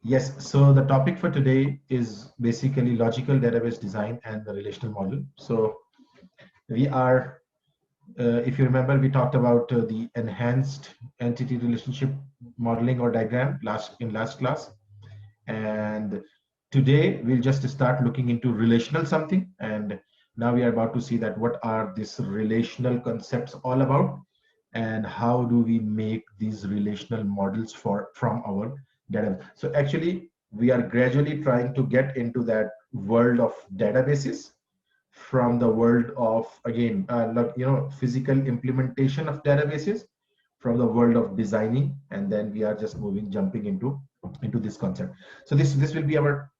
Yes, so the topic for today is basically logical database design and the relational model. So we are, if you remember, we talked about the enhanced entity relationship modeling or diagram last class, and today we'll just start looking into relational something. And now we are about to see that what are these relational concepts all about, and how do we make these relational models for from our data. So actually we are gradually trying to get into that world of databases, from the world of, again, physical implementation of databases, from the world of designing, and then we are just jumping into this concept. So this will be our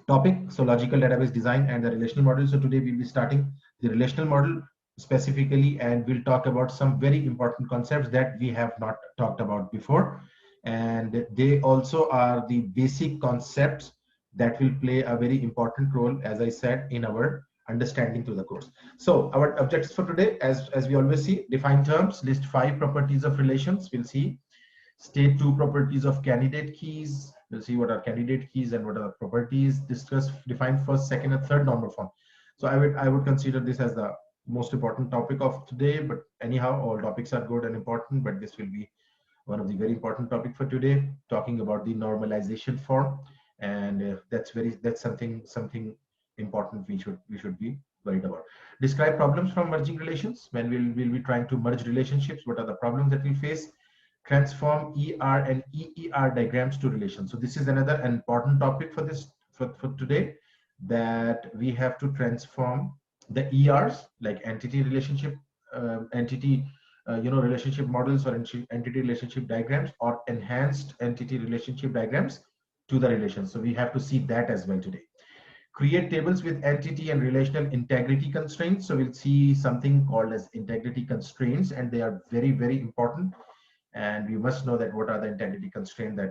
topic. So logical database design and the relational model. So today we'll be starting the relational model specifically, and we'll talk about some very important concepts that we have not talked about before, and they also are the basic concepts that will play a very important role, as I said, in our understanding through the course. So our objectives for today, as we always see: define terms, list 5 properties of relations. We'll see state 2 properties of candidate keys. We'll see what are candidate keys and what are the properties. Discuss, define first, second, and third normal form. So I would consider this as the most important topic of today. But anyhow, all topics are good and important, but this will be one of the very important topic for today, talking about the normalization form. And that's something important we should be worried about. Describe problems from merging relations. When we'll be trying to merge relationships, what are the problems that we face? Transform ER and EER diagrams to relations. So this is another important topic for this for today, that we have to transform the ERs, like entity relationship, entity relationship models, or entity relationship diagrams, or enhanced entity relationship diagrams, to the relations. So we have to see that as well today. Create tables with entity and relational integrity constraints. So we'll see something called as integrity constraints, and they are very, very important. And we must know that what are the integrity constraints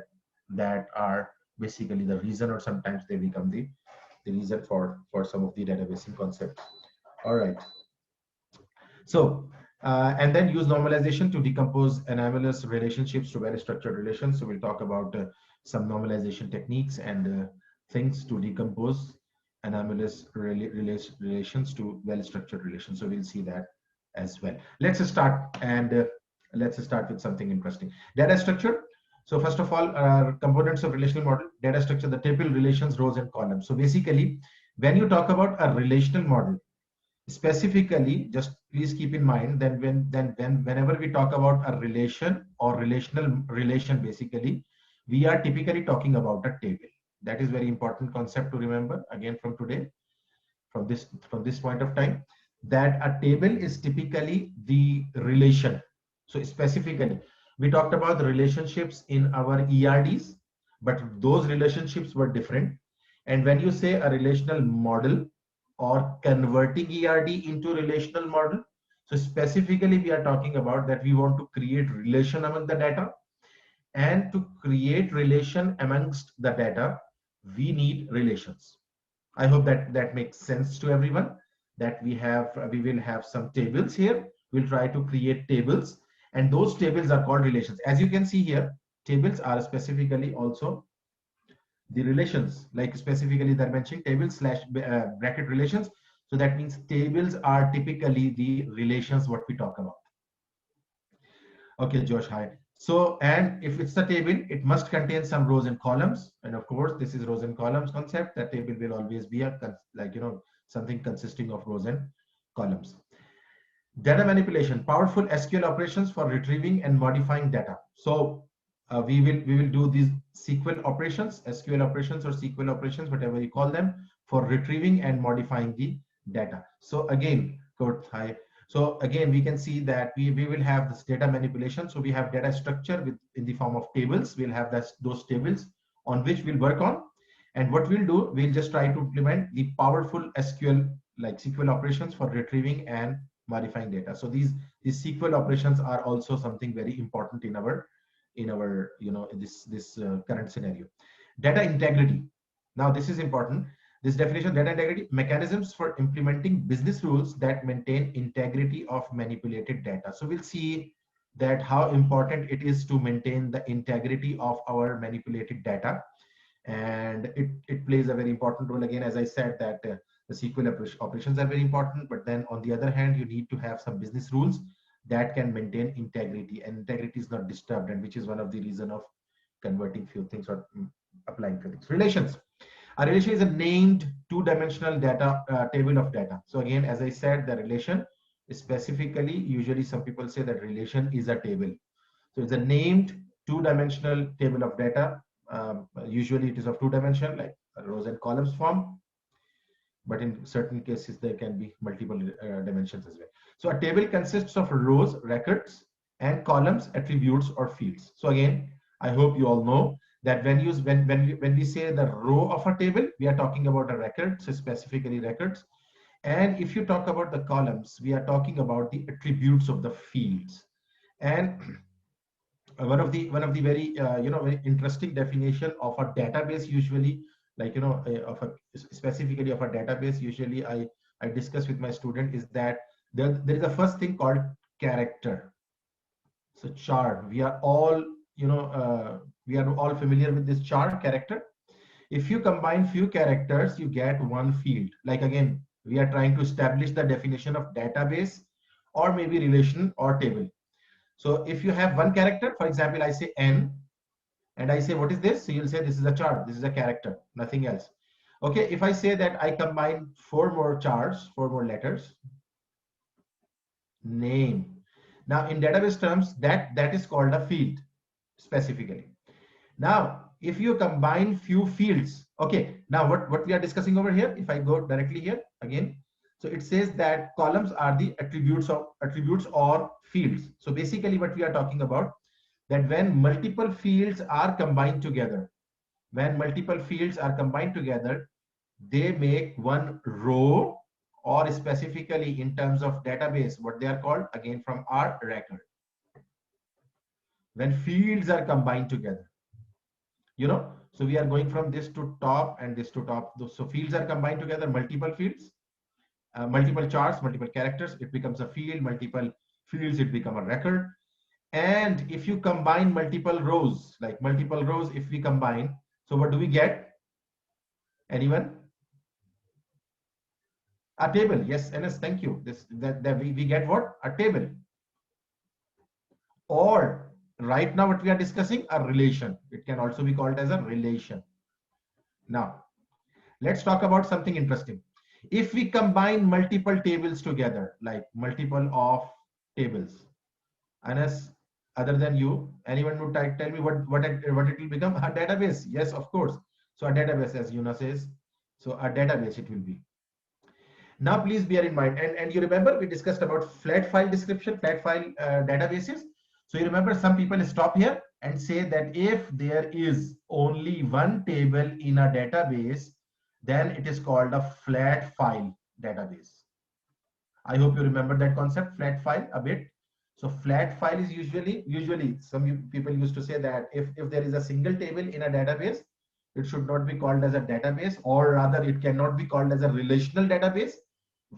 that are basically the reason, or sometimes they become the reason for some of the databasing concepts. All right. So and then use normalization to decompose anomalous relationships to well structured relations. So we'll talk about some normalization techniques and things to decompose anomalous relations to well structured relations. So we'll see that as well. Let's start with something interesting. Data structure. So first of all, components of relational model. Data structure: the table, relations, rows, and columns. So basically, when you talk about a relational model, specifically, just please keep in mind that whenever we talk about a relation or relational relation, basically we are typically talking about a table. That is very important concept to remember, again, from today, from this point of time, that a table is typically the relation. So specifically, we talked about the relationships in our ERDs, but those relationships were different. And when you say a relational model or converting ERD into relational model, so specifically we are talking about that we want to create relation among the data, and to create relation amongst the data, we need relations. I hope that that makes sense to everyone, that we will have some tables here. We'll try to create tables, and those tables are called relations. As you can see here, tables are specifically also the relations, like specifically they're mentioning table slash bracket relations. So that means tables are typically the relations what we talk about. Okay, Josh, hi. So, and if it's a table, it must contain some rows and columns. And of course, this is rows and columns concept. That table will always be a something consisting of rows and columns. Data manipulation: powerful SQL operations for retrieving and modifying data. So we will do these SQL operations, SQL operations, or SQL operations, whatever you call them, for retrieving and modifying the data. So again, Kurt, hi. So again, we can see that we will have this data manipulation. So we have data structure in the form of tables. We'll have those tables on which we'll work on. And what we'll do, we'll just try to implement the powerful SQL, like SQL operations for retrieving and modifying data. So these SQL operations are also something very important in our in this current scenario. Data integrity. Now this is important. This definition: data integrity, mechanisms for implementing business rules that maintain integrity of manipulated data. So we'll see that how important it is to maintain the integrity of our manipulated data. and it plays a very important role. Again, as I said, that the SQL operations are very important, but then on the other hand, you need to have some business rules that can maintain integrity, and integrity is not disturbed, and which is one of the reason of converting few things or applying few things. Relations. A relation is a named two-dimensional data table of data. So again, as I said, the relation specifically, usually some people say that relation is a table. So it's a named two-dimensional table of data. Usually it is of two dimension, like rows and columns form, but in certain cases there can be multiple dimensions as well. So a table consists of rows, records, and columns, attributes or fields. So again, I hope you all know that when we say the row of a table, we are talking about a record, so specifically records. And if you talk about the columns, we are talking about the attributes of the fields. And one of the very very interesting definition of a database, usually, like of a specifically of a database, usually I discuss with my student, is that there is a first thing called character. So char, we are all we are all familiar with this char character. If you combine few characters, you get one field. Like again, we are trying to establish the definition of database or maybe relation or table. So if you have one character, for example, I say n, and I say, what is this? So you'll say, this is a char, this is a character, nothing else. Okay, if I say that I combine four more chars, four more letters, name. Now in database terms, that is called a field specifically. Now, if you combine few fields, okay, now what we are discussing over here, if I go directly here again, so it says that columns are the attributes or fields. So basically what we are talking about, that when multiple fields are combined together, they make one row, or specifically in terms of database, what they are called, again from our record. When fields are combined together, so we are going from this to top and this to top. So fields are combined together, multiple fields, multiple charts, multiple characters, it becomes a field. Multiple fields, it become a record. And if you combine multiple rows, if we combine, so what do we get? Anyone? A table. Yes, NS, thank you. That we get what? A table. Or right now what we are discussing, a relation. It can also be called as a relation. Now let's talk about something interesting. If we combine multiple tables together, like multiple of tables, Anas, other than you, anyone would tell me what it will become? A database. Yes, of course. So a database, as Yuna says, so a database it will be. Now please bear in mind, and you remember we discussed about flat file description, flat file databases. So you remember some people stop here and say that if there is only one table in a database, then it is called a flat file database. I hope you remember that concept, flat file, a bit. So flat file is usually some people used to say that if there is a single table in a database, it should not be called as a database, or rather it cannot be called as a relational database.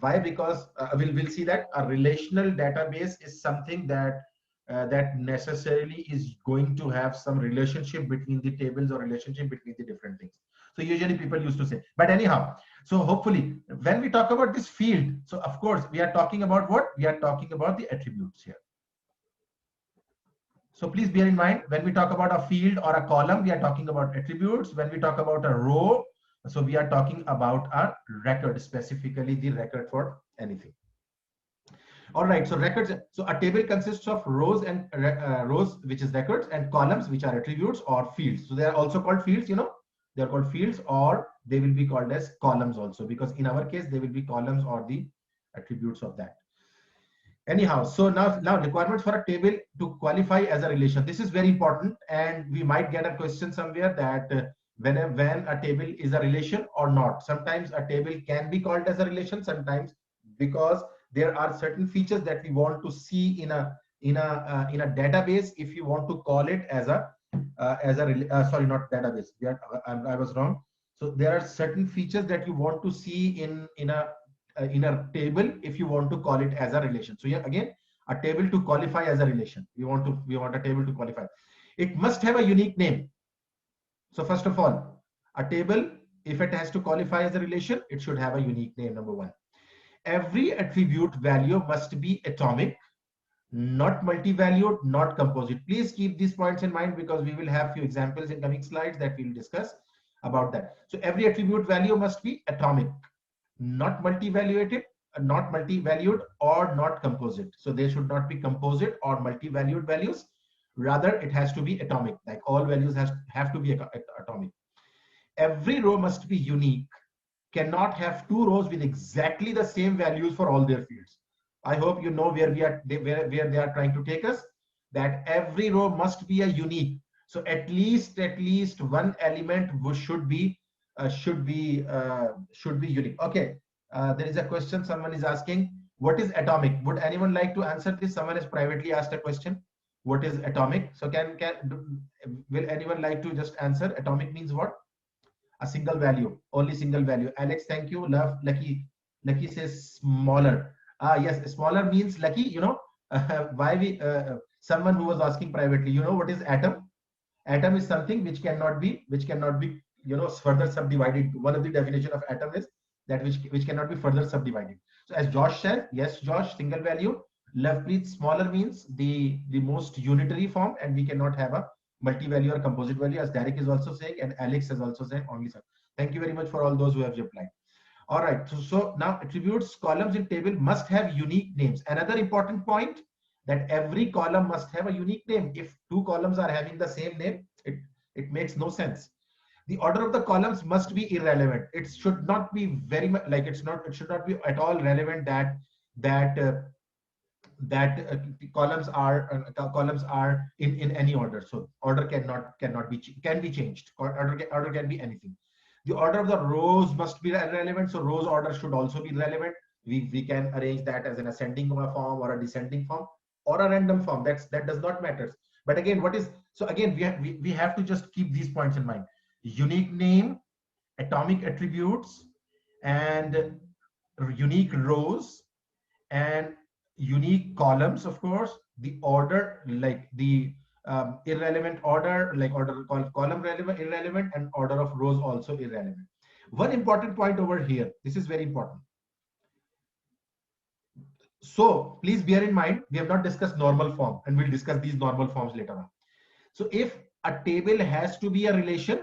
Why? Because we'll see that a relational database is something that that necessarily is going to have some relationship between the tables or relationship between the different things. So usually people used to say, but anyhow, so hopefully when we talk about this field, so of course we are talking about what? We are talking about the attributes here. So please bear in mind, when we talk about a field or a column, we are talking about attributes. When we talk about a row, so we are talking about a record, specifically the record for anything. All right, so records. So a table consists of rows and rows, which is records, and columns, which are attributes or fields. So they are also called fields, they are called fields, or they will be called as columns also, because in our case, they will be columns or the attributes of that. Anyhow, so now requirements for a table to qualify as a relation. This is very important, and we might get a question somewhere that when a table is a relation or not. Sometimes a table can be called as a relation, sometimes, because there are certain features that we want to see in a database. If you want to call it as a sorry, not database. I was wrong. So there are certain features that you want to see in a table if you want to call it as a relation. So here again, a table to qualify as a relation. We want a table to qualify. It must have a unique name. So first of all, A table, if it has to qualify as a relation, it should have a unique name, number one. Every attribute value must be atomic, not multi-valued, not composite. Please keep these points in mind because we will have few examples in coming slides that we'll discuss about that. So every attribute value must be atomic, not multi-valued, or not composite. So they should not be composite or multi-valued values. Rather, it has to be atomic. Like all values have to be atomic. Every row must be unique. Cannot have two rows with exactly the same values for all their fields. I hope you know where they are trying to take us. That every row must be a unique. So at least one element should be unique. Okay. There is a question someone is asking. What is atomic? Would anyone like to answer this? Someone has privately asked a question. What is atomic? So will anyone like to just answer? Atomic means what? A single value, only single value. Alex, thank you. Love, Lucky says smaller. Yes, smaller means Lucky. Why someone who was asking privately. You know what is atom? Atom is something which cannot be further subdivided. One of the definition of atom is that which cannot be further subdivided. So as Josh said, yes, Josh, single value. Lovepreet, smaller means the most unitary form, and we cannot have a multi-value or composite value, as Derek is also saying, and Alex has also said only sir. Thank you very much for all those who have replied. All right, so now attributes columns in table must have unique names. Another important point, that every column must have a unique name. If two columns are having the same name, it makes no sense. The order of the columns must be irrelevant. It should not be very much like it should not be at all relevant that columns are in any order. So order can be changed. Order can be anything. The order of the rows must be relevant. So rows order should also be relevant. We can arrange that as an ascending form or a descending form or a random form. That does not matter. But again, so again we have to just keep these points in mind. Unique name, atomic attributes, and unique rows, and unique columns, of course. The order, like the irrelevant order, like order called column irrelevant, and order of rows also irrelevant. One important point over here, this is very important. So please bear in mind, we have not discussed normal form, and we'll discuss these normal forms later on. So if a table has to be a relation,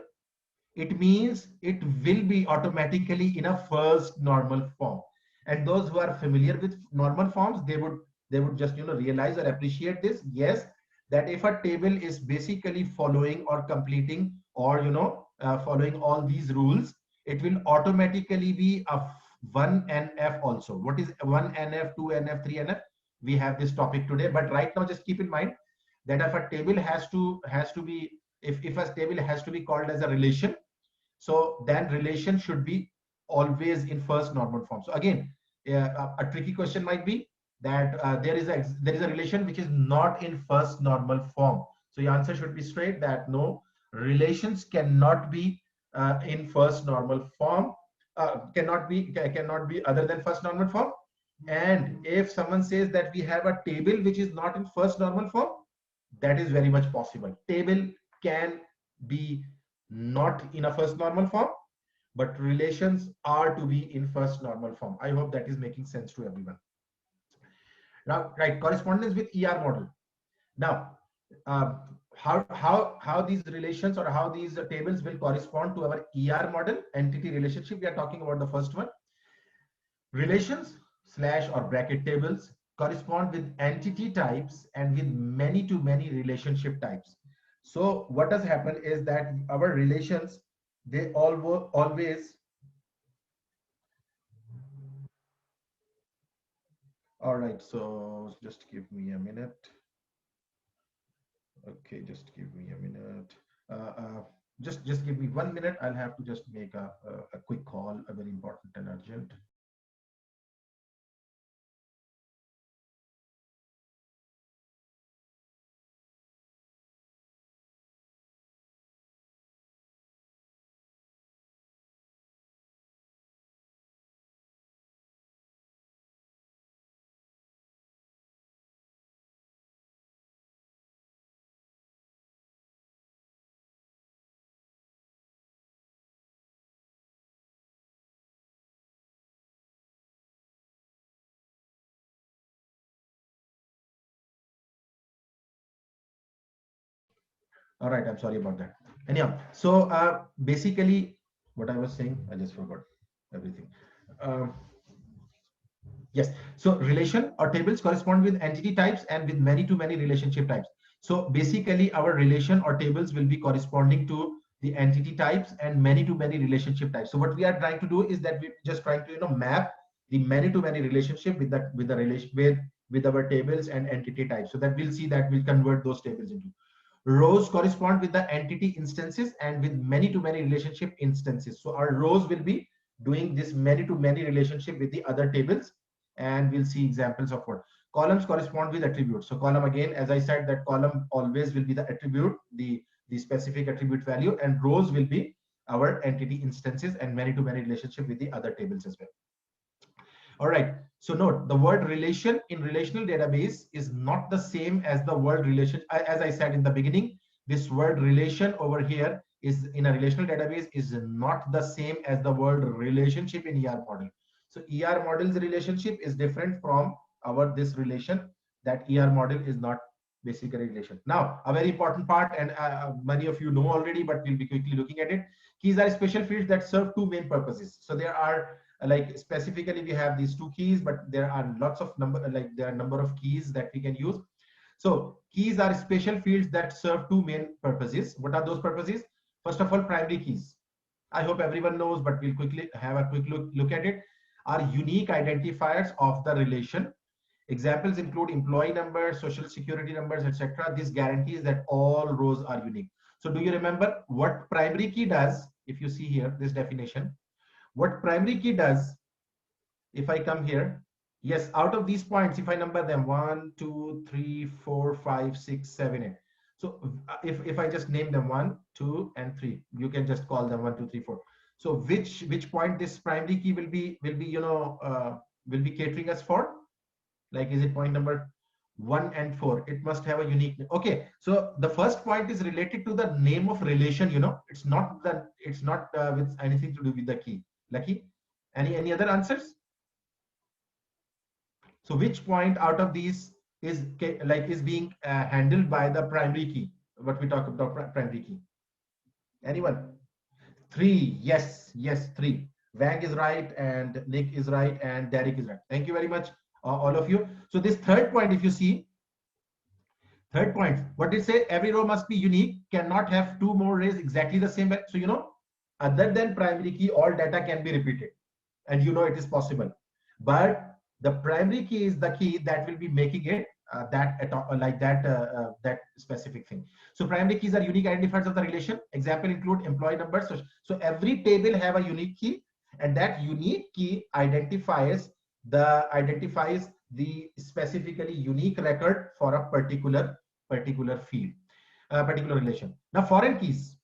it means it will be automatically in a first normal form. And those who are familiar with normal forms, they would just realize or appreciate this. Yes, that if a table is basically following or completing or following all these rules, it will automatically be a 1NF also. What is 1NF, 2NF, 3NF? We have this topic today, but right now just keep in mind that if a table has to be, if a table has to be called as a relation, so then relation should be always in first normal form. So again, a tricky question might be that there is a relation which is not in first normal form. So your answer should be straight, that no, relations cannot be in first normal form, cannot be other than first normal form. And if someone says that we have a table which is not in first normal form, that is very much possible. Table can be not in a first normal form, but relations are to be in first normal form. I hope that is making sense to everyone. Now, right, correspondence with ER model. Now, how these relations or how these tables will correspond to our ER model, entity relationship. We are talking about the first one. Relations slash or bracket tables correspond with entity types and with many to many relationship types. So what does happen is that our relations, they always, all right, so just give me a minute. Okay, just give me a minute. Just give me 1 minute. I'll have to just make a quick call, a very important and urgent. All right, I'm sorry about that. Anyhow, so basically what I was saying, I just forgot everything. Um, yes, so relation or tables correspond with entity types and with many to many relationship types. So basically our relation or tables will be corresponding to the entity types and many to many relationship types. So what we are trying to do is that we're just trying to map the many to many relationship with that with the relation with our tables and entity types. So that we'll see that we'll convert those tables into rows correspond with the entity instances and with many to many relationship instances. So our rows will be doing this many to many relationship with the other tables, and we'll see examples of what. Columns correspond with attributes. So column, again, as I said, that column always will be the attribute, the specific attribute value, and rows will be our entity instances and many to many relationship with the other tables as well. All right. So note the word relation in relational database is not the same as the word relation. As I said in the beginning, this word relation over here is in a relational database is not the same as the word relationship in ER model. So ER model's relationship is different from our this relation. That ER model is not basically relation. Now, a very important part, and many of you know already, but we'll be quickly looking at it. Keys are special fields that serve two main purposes. So there are like specifically we have these two keys, but there are lots of number, like there are number of keys that we can use. So keys are special fields that serve two main purposes. What are those purposes? First of all, primary keys. I hope everyone knows, but we'll quickly have a quick look at it. Are unique identifiers of the relation. Examples include employee numbers, social security numbers, etc. This guarantees that all rows are unique. So do you remember what primary key does? If you see here, this definition, what primary key does, if I come here, yes, out of these points, if I number them 1, 2, 3, 4, 5, 6, 7, 8. So if I just name them 1, 2, and 3, you can just call them 1, 2, 3, 4. So which point this primary key will be will be catering us for? Like, is it point number 1 and 4? It must have a unique name. Okay, so the first point is related to the name of relation. It's not with anything to do with the key. Lucky, any other answers? So which point out of these is being handled by the primary key? What we talk about primary key? Anyone? 3. Yes, yes, 3. Wang is right, and Nick is right, and Derek is right. Thank you very much, all of you. So this third point, if you see, third point, what did it say? Every row must be unique, cannot have two more rows exactly the same. So other than primary key, all data can be repeated, and it is possible. But the primary key is the key that will be making it that specific thing. So primary keys are unique identifiers of the relation. Example include employee numbers. So every table have a unique key, and that unique key identifies the specifically unique record for a particular field, particular relation. Now foreign keys.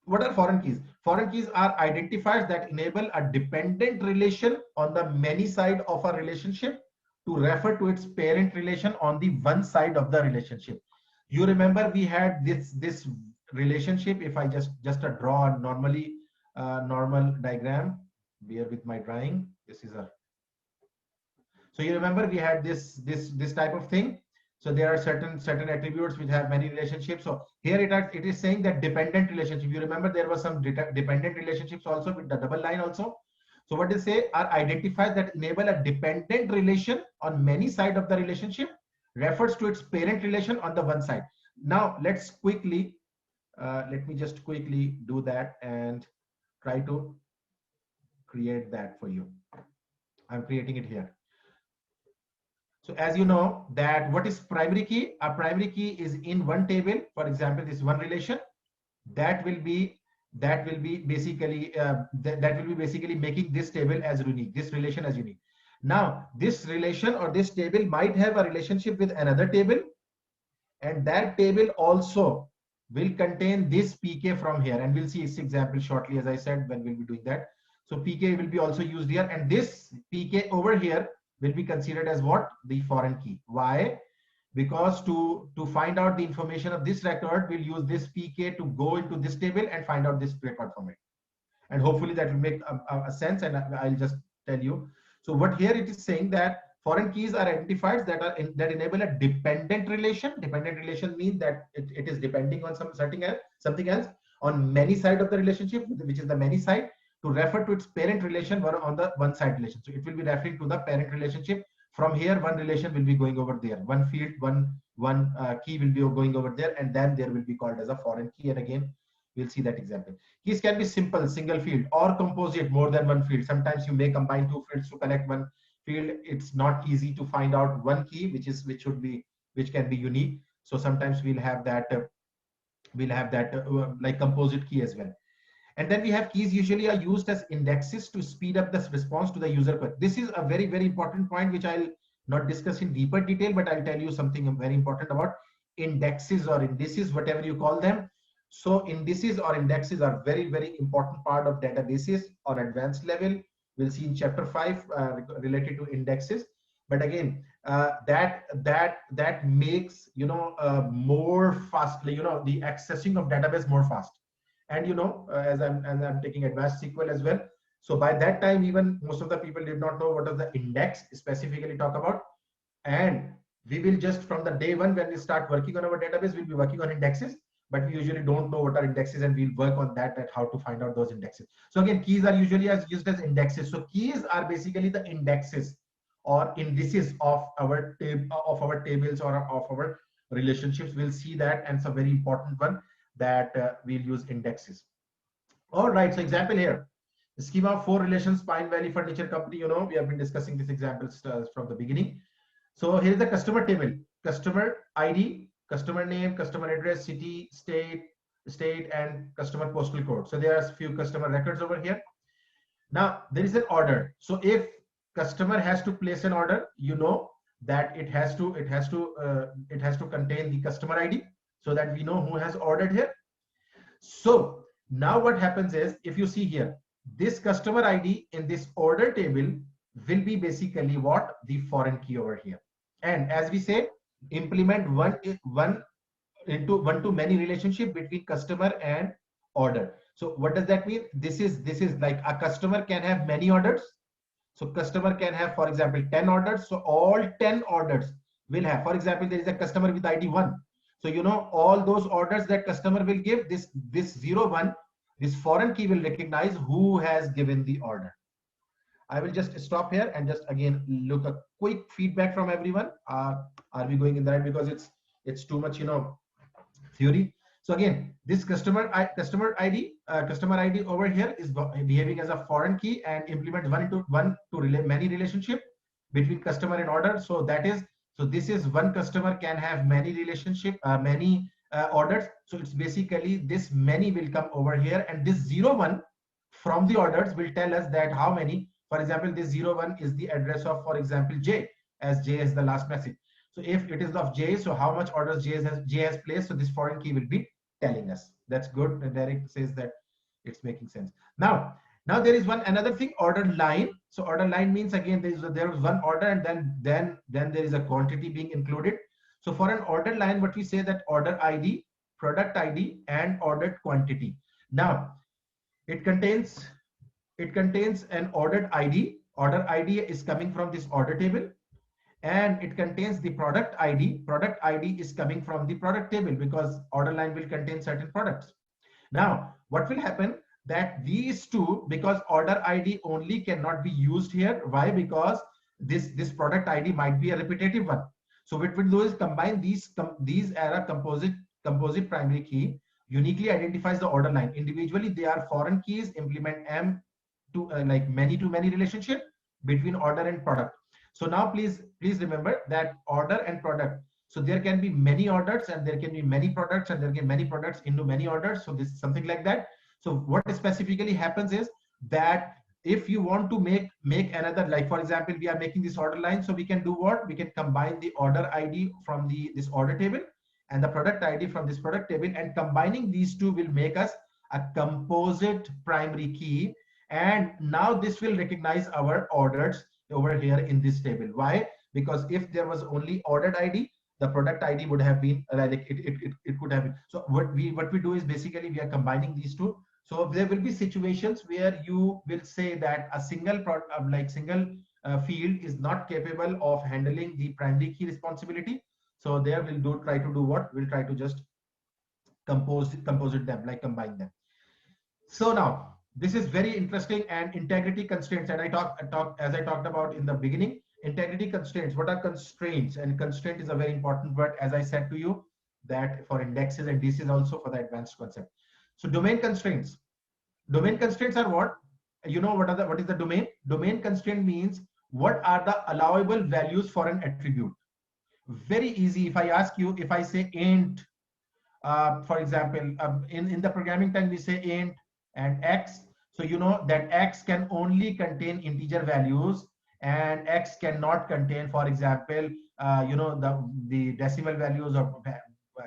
What are foreign keys? Foreign keys are identifiers that enable a dependent relation on the many side of a relationship to refer to its parent relation on the one side of the relationship. You remember we had this relationship. If I just draw a normal diagram, bear with my drawing. This is a. So you remember we had this type of thing. So there are certain attributes which have many relationships. So here it is saying that dependent relationship. You remember there was some dependent relationships also with the double line also. So what they say are identifiers that enable a dependent relation on many sides of the relationship refers to its parent relation on the one side. Now let's quickly, let me just quickly do that and try to create that for you. I'm creating it here. So as you know that what is primary key? A primary key is in one table. For example, this one relation that will be basically that will be basically making this table as unique, this relation as unique. Now this relation or this table might have a relationship with another table, and that table also will contain this pk from here, and we'll see its example shortly, as I said, when we'll be doing that. So pk will be also used here, and this pk over here will be considered as what? The foreign key. Why? Because to find out the information of this record, we'll use this pk to go into this table and find out this record from it, and hopefully that will make a sense, and I'll just tell you. So what here it is saying that Foreign keys are identifiers that enable a dependent relation. Dependent relation means that it is depending on something else on many side of the relationship, which is the many side, to refer to its parent relation on the one side relation. So it will be referring to the parent relationship. From here, one relation will be going over there. One field, one key will be going over there, and then there will be called as a foreign key. And again, we'll see that example. Keys can be simple, single field, or composite, more than one field. Sometimes you may combine two fields to collect one field. It's not easy to find out one key which can be unique. So sometimes we'll have that like composite key as well. And then we have keys usually are used as indexes to speed up the response to the user query. This is a very, very important point, which I'll not discuss in deeper detail, but I'll tell you something very important about indexes or indices, whatever you call them. So indices or indexes are very, very important part of databases on advanced level. We'll see in chapter 5 related to indexes. But again, that makes more fast, the accessing of database more fast. And as I'm taking advanced SQL as well. So by that time, even most of the people did not know what does the index specifically talk about. And we will just from the day one when we start working on our database, we'll be working on indexes. But we usually don't know what are indexes, and we'll work on that how to find out those indexes. So again, keys are usually used as indexes. So keys are basically the indexes or indices of our tables or of our relationships. We'll see that, and it's a very important one that we'll use indexes. All right, so example here, the schema of 4 relations, Pine Valley Furniture Company. We have been discussing these examples from the beginning. So here is the customer table: customer ID, customer name, customer address, city, state, and customer postal code. So there are a few customer records over here. Now there is an order. So if customer has to place an order, that it has to contain the customer ID, so that we know who has ordered here. So now what happens is, if you see here, this customer ID in this order table will be basically what? The foreign key over here. And as we say, implement one to many relationship between customer and order. So what does that mean? This is like a customer can have many orders. So customer can have, for example, 10 orders. So all 10 orders will have, for example, there is a customer with ID 1. So all those orders that customer will give, this 01, this foreign key will recognize who has given the order. I will just stop here and just again look a quick feedback from everyone. Are we going in the right? Because it's too much theory. So again, this customer ID over here is behaving as a foreign key and implement one to many relationship between customer and order. So this is one customer can have many relationship, many orders. So it's basically this many will come over here, and this 01 from the orders will tell us that how many. For example, this 01 is the address of, for example, J, as J is the last message. So if it is of J, so how much orders J has placed, so this foreign key will be telling us. That's good. And Derek says that it's making sense. Now there is another thing, order line. So order line means again there is one order, and then there is a quantity being included. So for an order line, what we say that order ID, product ID, and ordered quantity. Now it contains an ordered ID. Order ID is coming from this order table, and it contains the product ID. Product ID is coming from the product table, because order line will contain certain products. Now what will happen, that these two, because order ID only cannot be used here. Why? Because this product ID might be a repetitive one. So what we'll do is combine these are a composite primary key, uniquely identifies the order line. Individually they are foreign keys, implement M to like many to many relationship between order and product. So now please remember that order and product. So there can be many orders, and there can be many products, and there can be many products into many orders. So this is something like that. So what specifically happens is that if you want to make another, like for example, we are making this order line, so we can do what? We can combine the order ID from this order table and the product ID from this product table, and combining these two will make us a composite primary key. And now this will recognize our orders over here in this table. Why? Because if there was only ordered ID, the product ID would have been like it could have been. So what we do is basically we are combining these two. So there will be situations where you will say that a single field is not capable of handling the primary key responsibility. So there we'll try to do what? We'll try to just composite them, like combine them. So now this is very interesting, and integrity constraints. And I talked about in the beginning, integrity constraints. What are constraints? And constraint is a very important word, as I said to you, that for indexes, and this is also for the advanced concept. So domain constraints. Domain constraints are what? You know what is the domain? Domain constraint means what are the allowable values for an attribute. Very easy. If I ask you, if I say int, for example, in the programming time we say int and x. So you know that x can only contain integer values, and x cannot contain, for example, the decimal values or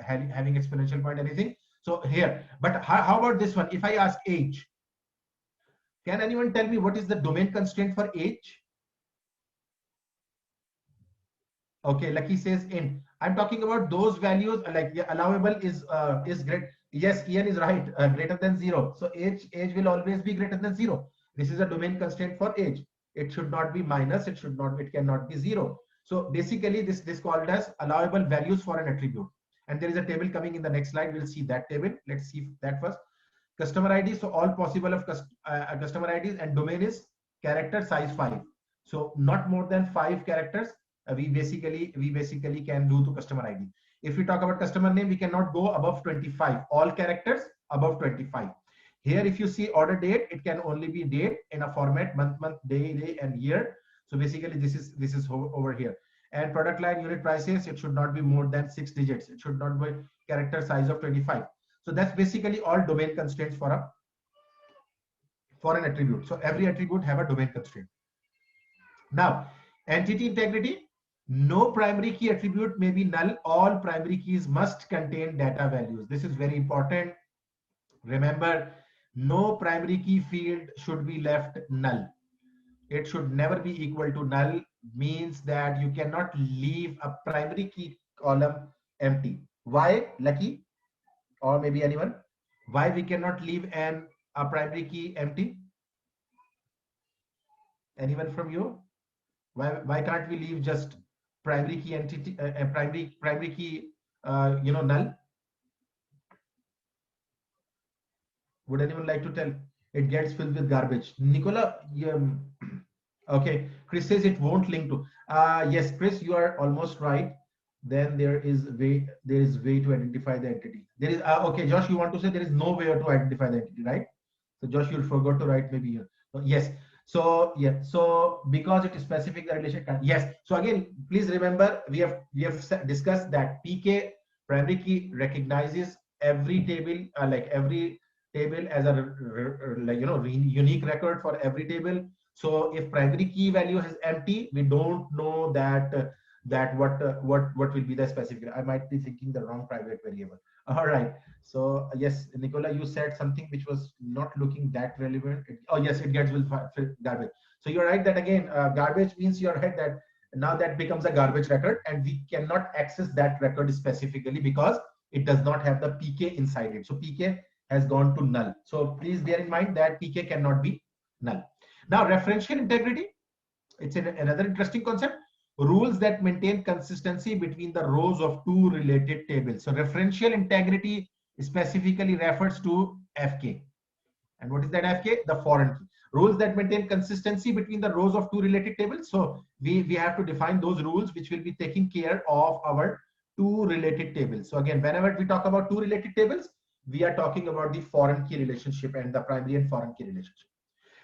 having exponential point, anything. So here, but how about this one? If I ask age, can anyone tell me what is the domain constraint for age? Okay, Lucky says int. I'm talking about those values, like allowable is great. Yes, Ian is right. Greater than 0. So age will always be greater than 0. This is a domain constraint for age. It should not be minus. It cannot be 0. So basically, this called as allowable values for an attribute. And there is a table coming in the next slide. We'll see that table. Let's see that first. Customer ID. So all possible of customer IDs, and domain is character size 5. So not more than 5 characters. We basically can do to customer ID. If we talk about customer name, we cannot go above 25. All characters above 25. Here, if you see order date, it can only be date in a format month, day, and year. So basically, this is over here. And product line, unit prices, it should not be more than 6 digits. It should not be character size of 25. So that's basically all domain constraints for an attribute. So every attribute have a domain constraint. Now, entity integrity. No primary key attribute may be null. All primary keys must contain data values. This is very important. Remember, no primary key field should be left null. It should never be equal to null. Means that you cannot leave a primary key column empty. Why, Lucky? Or maybe anyone? Why we cannot leave a primary key empty? Anyone from you? Why can't we leave just primary key entity, primary key, null? Would anyone like to tell? It gets filled with garbage. Nicola, okay. Chris says it won't link to. Yes, Chris, you are almost right. Then there is way to identify the entity. There is okay, Josh, you want to say there is no way to identify the entity, right? So Josh, you forgot to write maybe here. So, yes. So yeah, so because it is specific the relation, yes. So again, please remember we have discussed that PK, primary key, recognizes every table, like every table as a unique record for every table. So if primary key value is empty, we don't know that what will be the specific. I might be thinking the wrong private variable. All right. So yes, Nicola, you said something which was not looking that relevant. Oh yes, it gets with garbage. So you're right that again, garbage means you're right that now that becomes a garbage record, and we cannot access that record specifically because it does not have the PK inside it. So PK has gone to null. So please bear in mind that PK cannot be null. Now referential integrity, it's another interesting concept. Rules that maintain consistency between the rows of two related tables. So referential integrity specifically refers to FK. And what is that FK? The foreign key. Rules that maintain consistency between the rows of two related tables. So we have to define those rules which will be taking care of our two related tables. So again, whenever we talk about two related tables, we are talking about the foreign key relationship and the primary and foreign key relationship.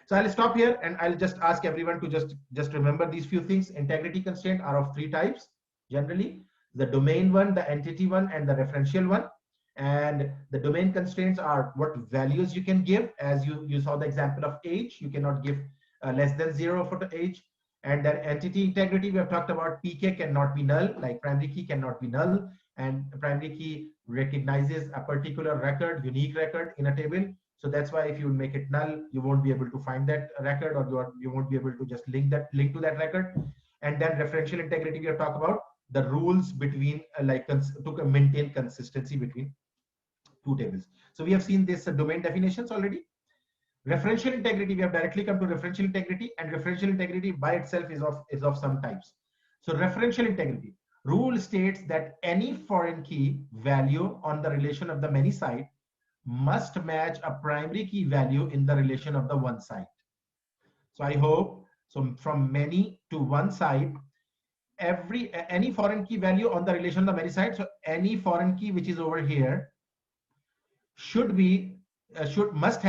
So I'll stop here and I'll just ask everyone to just remember these few things. Integrity constraint are of 3 types generally: the domain one, the entity one, and the referential one. And the domain constraints are what values you can give. As you saw the example of age, you cannot give less than 0 for the age. And then entity integrity, we have talked about PK cannot be null, like primary key cannot be null, and primary key recognizes a particular record, unique record in a table. So that's why if you make it null, you won't be able to find that record, or you won't be able to just link to that record. And then referential integrity, we have talked about the rules between to maintain consistency between two tables. So we have seen this domain definitions already. Referential integrity, we have directly come to referential integrity, and referential integrity by itself is of some types. So referential integrity rule states that any foreign key value on the relation of the many side must match a primary key value in the relation of the one side. So I hope, so from many to one side, any foreign key value on the relation of the many side, so any foreign key which is over here should be must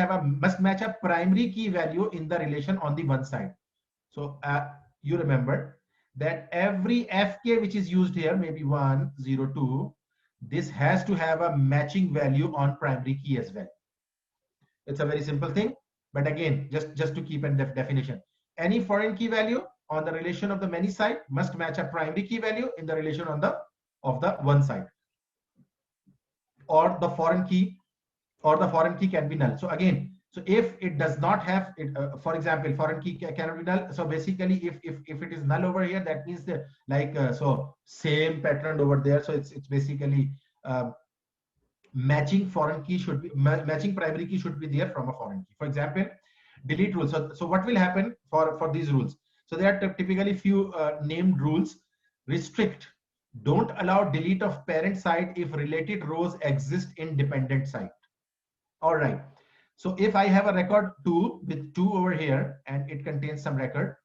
match a primary key value in the relation on the one side. So you remember that every fk which is used here, maybe 1 0 2, this has to have a matching value on primary key as well. It's a very simple thing, but again, just to keep a definition, any foreign key value on the relation of the many side must match a primary key value in the relation on the one side, or the foreign key can be null. So again, so if it does not have it, for example, foreign key cannot be null. So basically, if it is null over here, that means that so same pattern over there. So it's basically matching foreign key should be matching primary key should be there from a foreign key. For example, delete rule. So what will happen for these rules? So there are typically few named rules. Restrict: don't allow delete of parent side if related rows exist in dependent side. All right. So if I have a record 2 with 2 over here and it contains some record,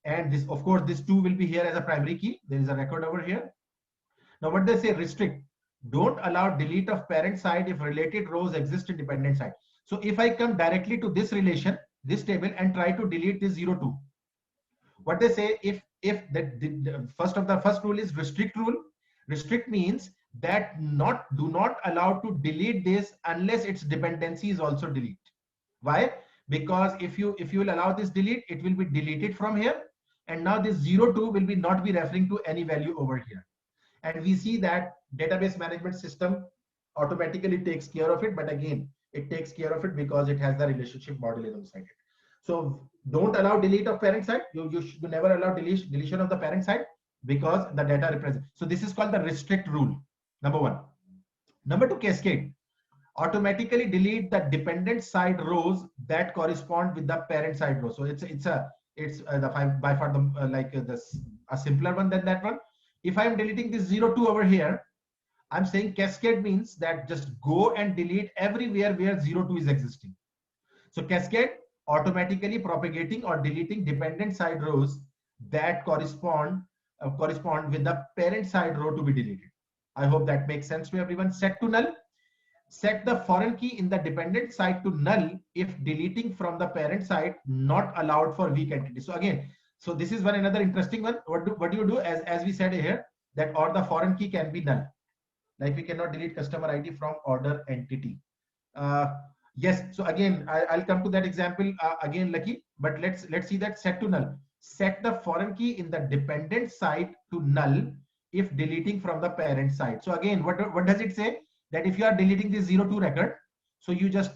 and this, of course, this 2 will be here as a primary key. There is a record over here. Now what they say, restrict: don't allow delete of parent side if related rows exist in dependent side. So if I come directly to this relation, this table, and try to delete this 0 2, what they say, if the first rule is restrict rule. Restrict means that do not allow to delete this unless its dependency is also delete. Why? Because if you will allow this delete, it will be deleted from here, and now this 0 2 will be not be referring to any value over here. And we see that database management system automatically takes care of it, but again, it takes care of it because it has the relationship model inside it. So don't allow delete of parent side. You should never allow deletion of the parent side because the data represents. So this is called the restrict rule, number 1. Number 2, cascade: automatically delete the dependent side rows that correspond with the parent side row. So it's by far a simpler one than that one. If I am deleting this 0 2 over here, I'm saying cascade means that just go and delete everywhere where 0 2 is existing. So cascade: automatically propagating or deleting dependent side rows that correspond with the parent side row to be deleted. I hope that makes sense to everyone. Set to null: set the foreign key in the dependent side to null if deleting from the parent side not allowed for weak entity. So again, so this is another interesting one. What do you do, as we said here, that or the foreign key can be null, like we cannot delete customer ID from order entity. Yes, so again, I'll come to that example again, Lucky, but let's see that. Set to null: set the foreign key in the dependent side to null if deleting from the parent side. So again, what does it say? That if you are deleting this 0 2 record, so you just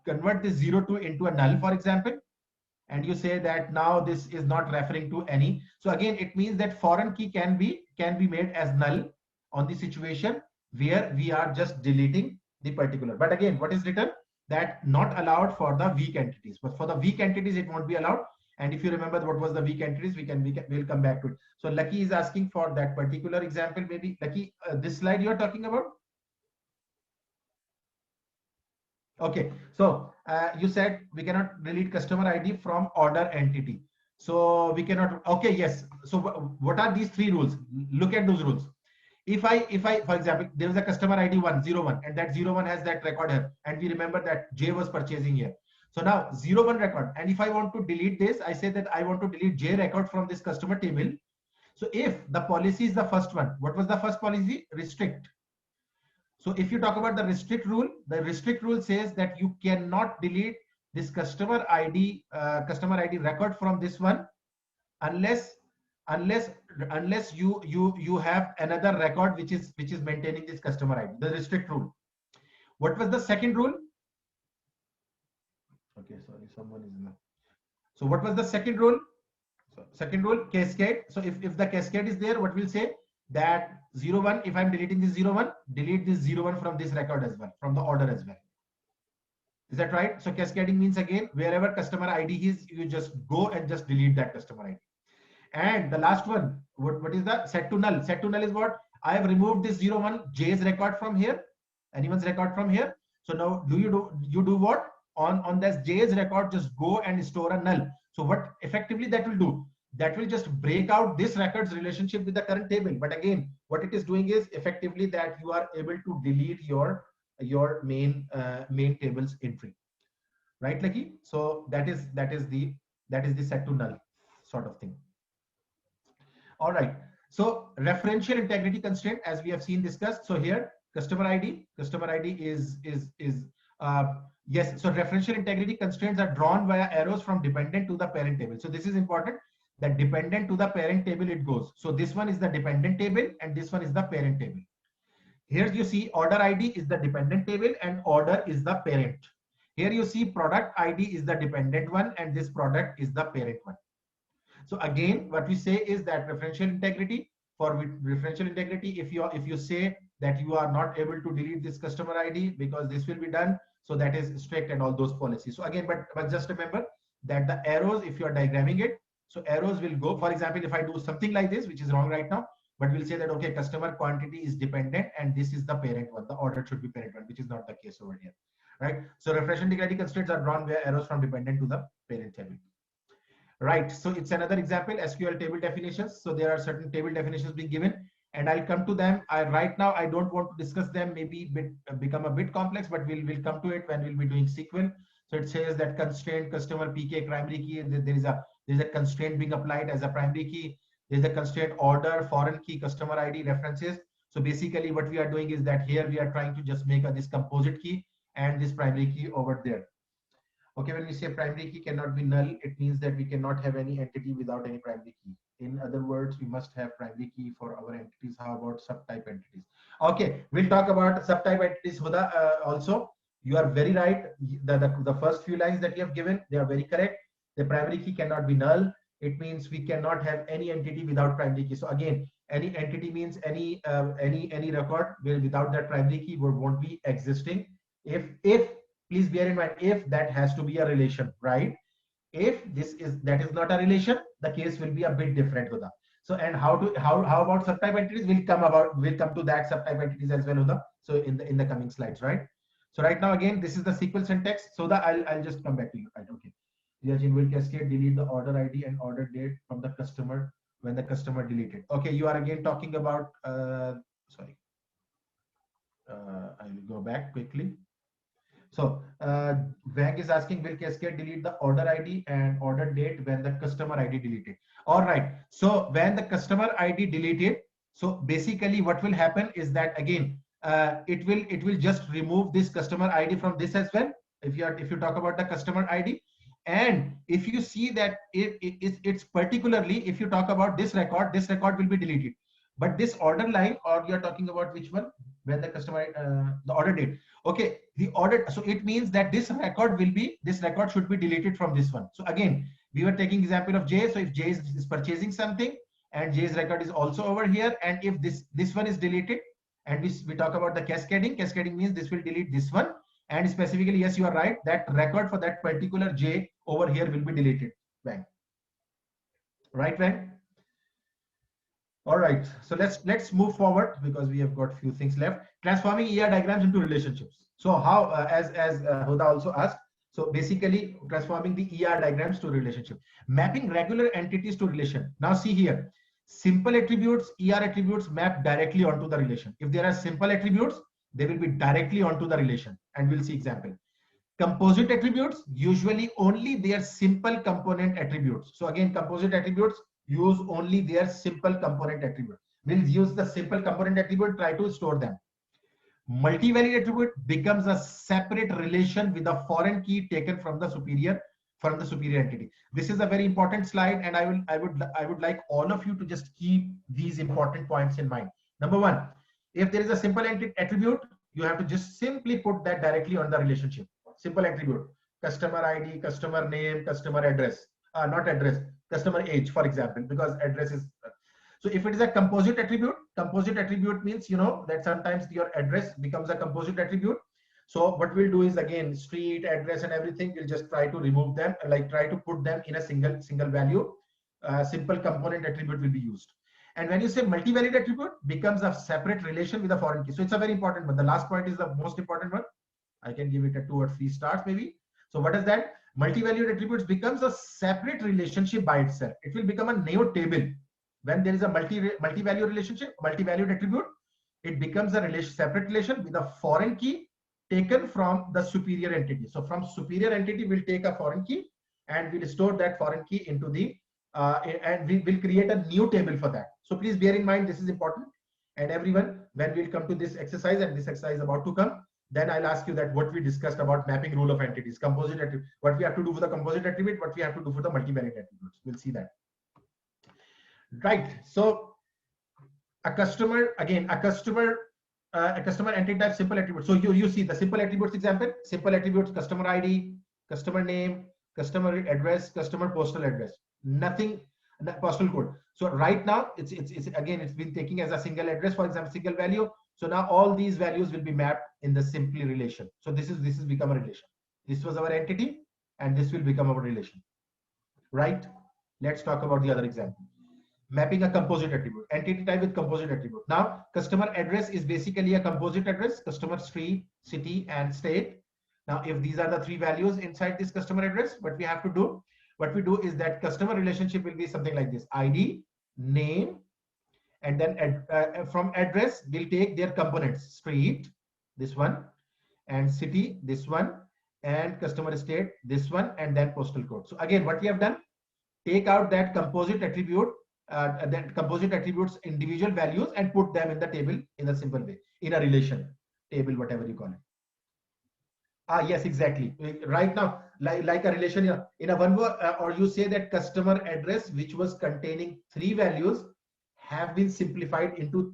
convert this 0 2 into a null, for example, and you say that now this is not referring to any. So again, it means that foreign key can be made as null on the situation where we are just deleting the particular. But again, what is written? That not allowed for the weak entities, but for the weak entities it won't be allowed. And if you remember what was the weak entities, we'll come back to it. So Lucky is asking for that particular example. Maybe Lucky, this slide you're talking about. Okay, so you said we cannot delete customer ID from order entity. So we cannot. Okay, yes. So what are these 3 rules? Look at those rules. If I, for example, there is a customer ID 101, and that 01 has that record here, and we remember that J was purchasing here. So now 01 record, and if I want to delete this, I say that I want to delete J record from this customer table. So if the policy is the first one, what was the first policy? Restrict. So if you talk about the restrict rule says that you cannot delete this customer ID record from this one unless you have another record which is maintaining this customer ID, the restrict rule. What was the second rule? Okay, sorry, someone is not. So what was the second rule? So second rule, cascade. So if the cascade is there, what we'll say that 01, if I'm deleting this 01, delete this 01 from this record as well, from the order as well. Is that right? So cascading means, again, wherever customer ID is, you just go and just delete that customer ID. And the last one, what is the set to null? Set to null is what? I have removed this 01 J's record from here, anyone's record from here. So now you do what? On this J's record, just go and store a null. So what effectively that will do? That will just break out this record's relationship with the current table. But again, what it is doing is effectively that you are able to delete your main tables entry, right, Lucky? So that is the set to null sort of thing. All right. So referential integrity constraint, as we have seen discussed. So here, customer ID is yes. So referential integrity constraints are drawn via arrows from dependent to the parent table. So this is important. That dependent to the parent table it goes. So this one is the dependent table and this one is the parent table. Here you see order ID is the dependent table and order is the parent. Here you see product ID is the dependent one and this product is the parent one. So again, what we say is that referential integrity, for referential integrity, if you say that you are not able to delete this customer ID because this will be done, so that is strict and all those policies. So again, but just remember that the arrows, if you are diagramming it, so arrows will go. For example, if I do something like this, which is wrong right now, but we'll say that, okay, customer quantity is dependent and this is the parent one, the order should be parent one, which is not the case over here, right? So referential integrity constraints are drawn via arrows from dependent to the parent table. Right, so it's another example, SQL table definitions. So there are certain table definitions being given, and I'll come to them. Right now I don't want to discuss them, maybe become a bit complex, but we'll come to it when we'll be doing SQL. So it says that constraint customer PK primary key, there's a constraint being applied as a primary key. There's a constraint order foreign key customer ID references. So basically what we are doing is that here we are trying to just make this composite key and this primary key over there. Okay, when we say primary key cannot be null, it means that we cannot have any entity without any primary key. In other words, we must have primary key for our entities. How about subtype entities? Okay, we'll talk about subtype entities, Huda, also. You are very right. The first few lines that you have given, they are very correct. The primary key cannot be null. It means we cannot have any entity without primary key. So again, any entity means any record without that primary key won't be existing. If please bear in mind, if that has to be a relation, right? If that is not a relation, the case will be a bit different, Huda. So, and how about subtype entities? We'll come to that subtype entities as well, Huda. So in the coming slides, right? So right now, again, this is the SQL syntax. So I'll just come back to you, right? Okay. Yajin will cascade delete the order ID and order date from the customer when the customer deleted. Okay, you are again talking about sorry. I will go back quickly. So Wang is asking, will cascade delete the order ID and order date when the customer ID deleted? All right. So when the customer ID deleted, so basically what will happen is that, again, it will just remove this customer ID from this as well. If you talk about the customer ID, and if you see that it's particularly, if you talk about this record will be deleted. But this order line, or you're talking about which one? When the customer the order date. Okay, the order. So it means that this record should be deleted from this one. So again, we were taking example of J. So if J is purchasing something and J's record is also over here, and if this one is deleted, and we talk about the cascading. Cascading means this will delete this one, and specifically, yes, you are right, that record for that particular J over here will be deleted. Bang. Right, Bang? All right, so let's move forward because we have got few things left. Transforming ER diagrams into relationships. So how, as Huda also asked, so basically transforming the ER diagrams to relationship, mapping regular entities to relation. Now see here, simple attributes, ER attributes map directly onto the relation. If there are simple attributes, they will be directly onto the relation, and we'll see example. Composite attributes, usually only their simple component attributes. So again, composite attributes use only their simple component attribute. We'll use the simple component attribute, try to store them. Multivariate attribute becomes a separate relation with a foreign key taken from the superior entity. This is a very important slide, and I would like all of you to just keep these important points in mind. Number one, if there is a simple attribute, you have to just simply put that directly on the relationship. Simple attribute, customer ID, customer name, customer address, not address, customer age, for example, because address is. So if it is a composite attribute means, you know, that sometimes your address becomes a composite attribute. So what we'll do is, again, street, address, and everything, we'll just try to remove them, like try to put them in a single value. Simple component attribute will be used. And when you say multi-valued attribute, becomes a separate relation with a foreign key. So it's a very important one. The last point is the most important one. I can give it a 2 or 3 stars maybe. So what is that? Multi-valued attributes becomes a separate relationship by itself. It will become a new table. When there is a multi-value relationship, multi-valued attribute, it becomes a separate relation with a foreign key taken from the superior entity. So from superior entity, we'll take a foreign key and we'll store that foreign key into the, and we will create a new table for that. So please bear in mind, this is important. And everyone, when we'll come to this exercise, and this exercise is about to come, then I'll ask you that what we discussed about mapping rule of entities, composite attribute, what we have to do for the composite attribute, what we have to do for the multivariate attributes. We'll see that. Right. So a customer, again, a customer entity type, simple attribute. So you see the simple attributes example, simple attributes, customer ID, customer name, customer address, customer postal address, nothing, postal code. So right now it's again, it's been taking as a single address, for example, single value. So now all these values will be mapped in the simply relation. So this is become a relation. This was our entity and this will become our relation. Right? Let's talk about the other example. Mapping a composite attribute, entity type with composite attribute. Now, customer address is basically a composite address, customer street, city, and state. Now, if these are the 3 values inside this customer address, what we have to do, what we do is that customer relationship will be something like this: ID, name, and then from address, we'll take their components: street, this one, and city, this one, and customer state, this one, and then postal code. So again, what we have done, take out that composite attribute, that composite attributes individual values, and put them in the table in a simple way, in a relation table, whatever you call it. Yes, exactly. Right now, like a relation in a one word, or you say that customer address, which was containing 3 values, have been simplified into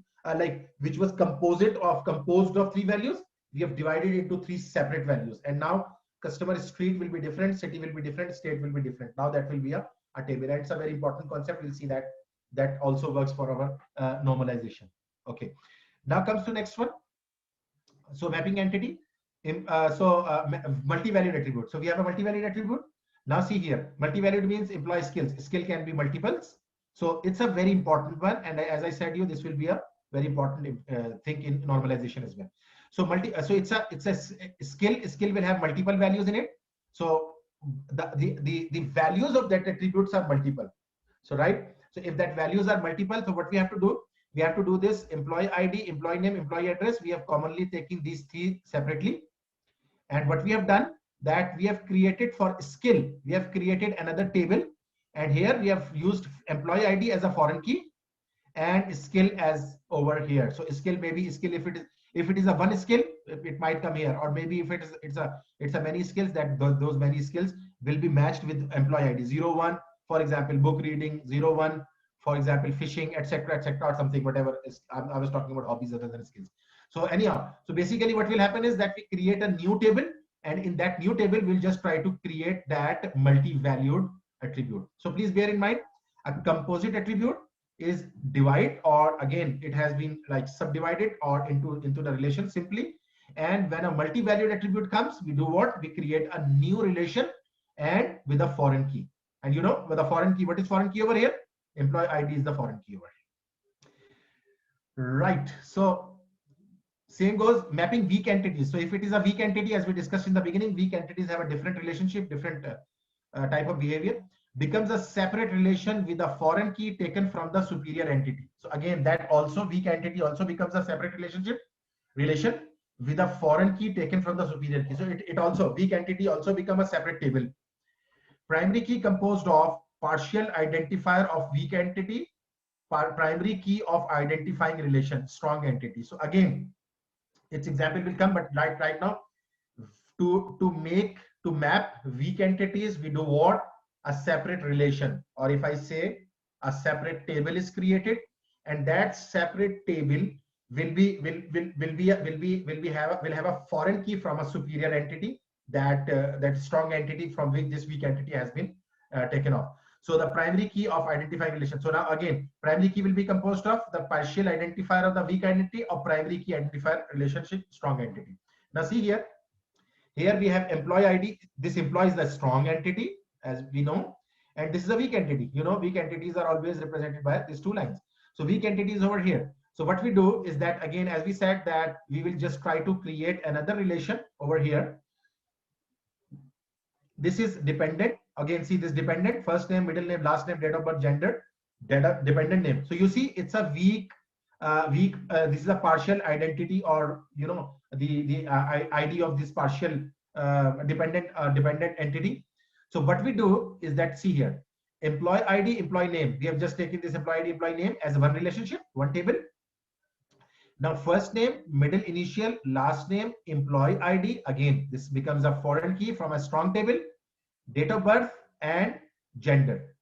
which was composed of 3 values. We have divided into 3 separate values, and now customer street will be different, city will be different, state will be different. Now that will be a table. And it's a very important concept. We'll see that also works for our normalization. Okay, now comes to next one. So mapping entity. Multi-valued attribute. So we have a multi-valued attribute. Now see here, multi-valued means employee skills. Skill can be multiples. So it's a very important one. And as I said, this will be a very important thing in normalization as well. So it's a skill. Skill will have multiple values in it. So the values of that attributes are multiple. So right. So if that values are multiple, so what we have to do? We have to do this: employee ID, employee name, employee address. We have commonly taken these 3 separately. And what we have done, that we have created for skill, we have created another table, and here we have used employee ID as a foreign key and skill as over here. So skill, maybe skill, if it is a one skill, it might come here, or maybe if it's a many skills, that those many skills will be matched with employee ID 01, for example, book reading, 01, for example, fishing, etc., or something, whatever is, I was talking about hobbies other than skills. So anyhow, so basically what will happen is that we create a new table, and in that new table, we'll just try to create that multi-valued attribute. So please bear in mind, a composite attribute is divide, or again, it has been like subdivided or into the relation simply. And when a multi-valued attribute comes, we do what? We create a new relation and with a foreign key. And with a foreign key, what is foreign key over here? Employee ID is the foreign key over here. Right. So same goes mapping weak entities. So if it is a weak entity, as we discussed in the beginning, weak entities have a different relationship, different type of behavior, becomes a separate relation with a foreign key taken from the superior entity. So again, that also weak entity also becomes a separate relation with a foreign key taken from the superior key. So it also, weak entity also become a separate table. Primary key composed of partial identifier of weak entity, primary key of identifying relation, strong entity. So again, its example will come, but right now, to map weak entities, we do what? A separate relation, or if I say a separate table is created, and that separate table will have a foreign key from a superior entity, that strong entity from which this weak entity has been taken off. So the primary key of identifying relation. So now again, primary key will be composed of the partial identifier of the weak entity or primary key identifier relationship strong entity. Now see here, Here we have employee ID. This employee is the strong entity, as we know, and this is a weak entity. You know, weak entities are always represented by these two lines. So weak entity is over here. So what we do is that, again, as we said, that we will just try to create another relation over here. This is dependent. Again, see this dependent, first name, middle name, last name, date of birth, gender, data, dependent name. So you see it's a weak, this is a partial identity, or you know, the ID of this partial dependent entity. So what we do is that, see here, employee ID, employee name. We have just taken this employee ID, employee name as one relationship, one table. Now, first name, middle initial, last name, employee ID. Again, this becomes a foreign key from a strong table, date of birth and gender.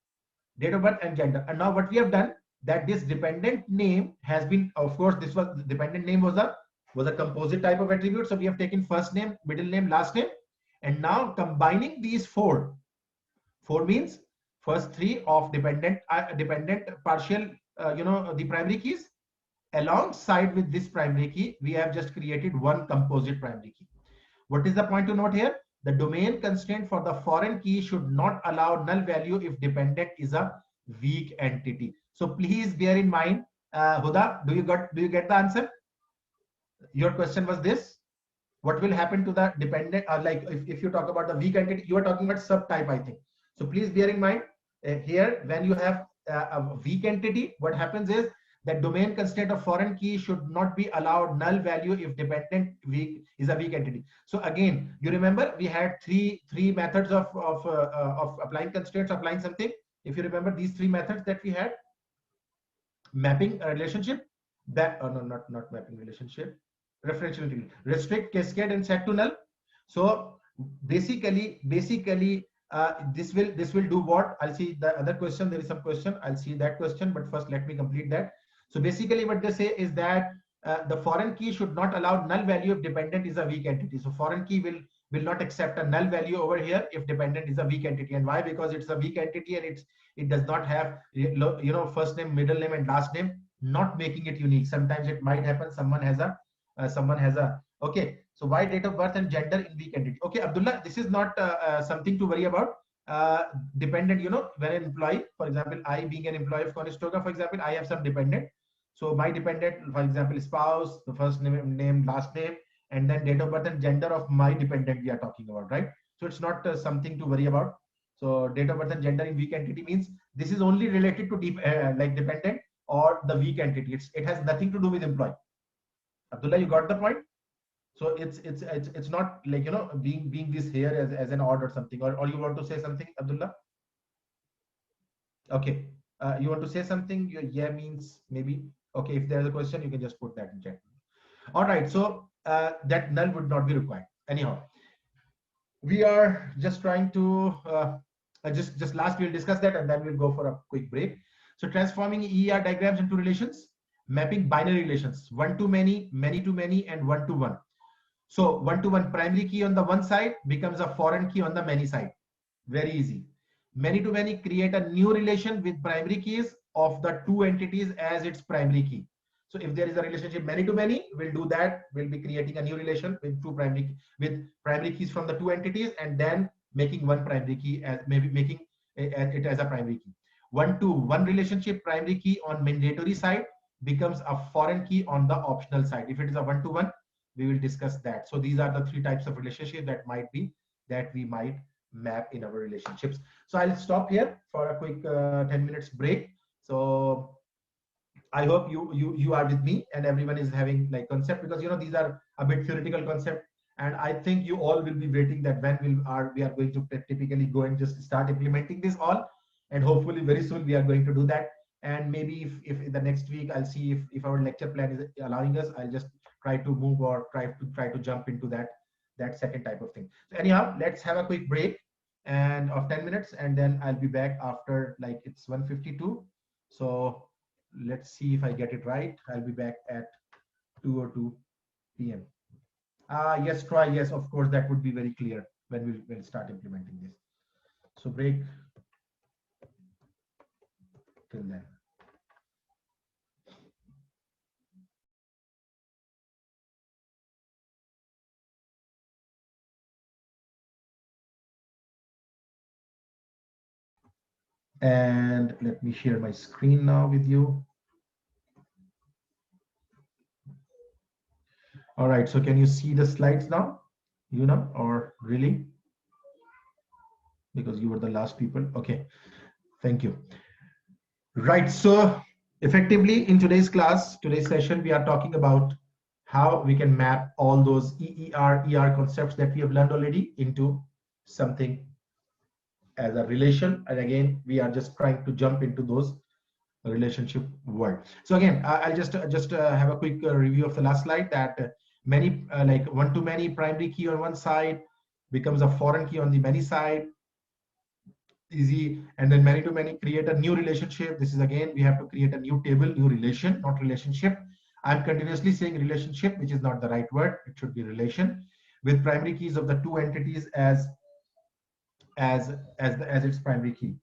Date of birth and gender. And now what we have done, that this dependent name has been, of course, this was dependent name was a composite type of attribute. So we have taken first name, middle name, last name, and now combining these four means first three of dependent partial, the primary keys. Alongside with this primary key, we have just created one composite primary key. What is the point to note here? The domain constraint for the foreign key should not allow null value if dependent is a weak entity. So please bear in mind, Huda, do you get the answer? Your question was this: what will happen to the dependent, like if you talk about the weak entity, you are talking about subtype, I think. So please bear in mind, here when you have a weak entity, what happens is that domain constraint of foreign key should not be allowed null value if dependent weak is a weak entity. So again, you remember we had three methods of applying constraints, applying something. If you remember these three methods that we had: mapping a relationship, that no, not mapping relationship, referential, restrict, cascade, and set to null. So basically this will do what? I'll see the other question. There is some question, I'll see that question, but first let me complete that. So basically what they say is that the foreign key should not allow null value if dependent is a weak entity. So foreign key will not accept a null value over here if dependent is a weak entity. And why? Because it's a weak entity and it does not have, you know, first name, middle name, and last name, not making it unique. Sometimes it might happen someone has a okay. So why date of birth and gender in weak entity? Okay, Abdullah, this is not something to worry about. Dependent, you know, when an employee, for example, I being an employee of Conestoga, for example, I have some dependent. So my dependent, for example, spouse, the first name, last name, and then date of birth and gender of my dependent we are talking about, right? So it's not something to worry about. So date of birth and gender in weak entity means this is only related to like dependent or the weak entity. It has nothing to do with employee. Abdullah, you got the point? So it's not like, you know, being this here as an odd or something, or you want to say something, Abdullah? Okay, you want to say something? Yeah means maybe. Okay, if there's a question, you can just put that in chat. All right, so that null would not be required. Anyhow, we are just trying to just last we'll discuss that, and then we'll go for a quick break. So transforming ER diagrams into relations, mapping binary relations, one to many, many to many, and one to one. So one to one primary key on the one side becomes a foreign key on the many side. Very easy. Many to many, create a new relation with primary keys of the two entities as its primary key. So if there is a relationship many to many, we'll do that. We'll be creating a new relation with primary keys from the two entities, and then making one primary key as maybe making it as a primary key. One to one relationship, primary key on mandatory side becomes a foreign key on the optional side. If it is a one to one, we will discuss that. So these are the three types of relationship that we might map in our relationships. So I'll stop here for a quick 10 minutes break. So I hope you are with me and everyone is having like concept, because you know these are a bit theoretical concept, and I think you all will be waiting that when we are going to typically go and just start implementing this all, and hopefully very soon we are going to do that. And maybe if in the next week I'll see if our lecture plan is allowing us, I'll just try to move or try to jump into that second type of thing. So anyhow, let's have a quick break and of 10 minutes, and then I'll be back after, like, it's 1:52. So let's see if I get it right. I'll be back at 2:02 p.m. Yes, try. Yes, of course, that would be very clear when we'll start implementing this. So break till then. And let me share my screen now with you. All right, so can you see the slides now? Or really? Because you were the last people. Okay, thank you. Right, so effectively in today's class, today's session, we are talking about how we can map all those EER, ER concepts that we have learned already into something as a relation. And again, we are just trying to jump into those relationship world. So again, I'll just have a quick review of the last slide, that many like one-to-many primary key on one side becomes a foreign key on the many side, easy. And then many-to-many create a new relationship. This is, again, we have to create a new table, new relation, not relationship. I'm continuously saying relationship, which is not the right word. It should be relation, with primary keys of the two entities as its primary key,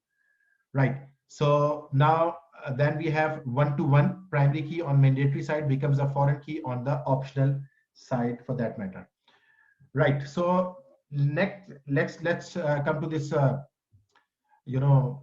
right? So now then we have one-to-one primary key on mandatory side becomes a foreign key on the optional side, for that matter, right? So next, let's come to this you know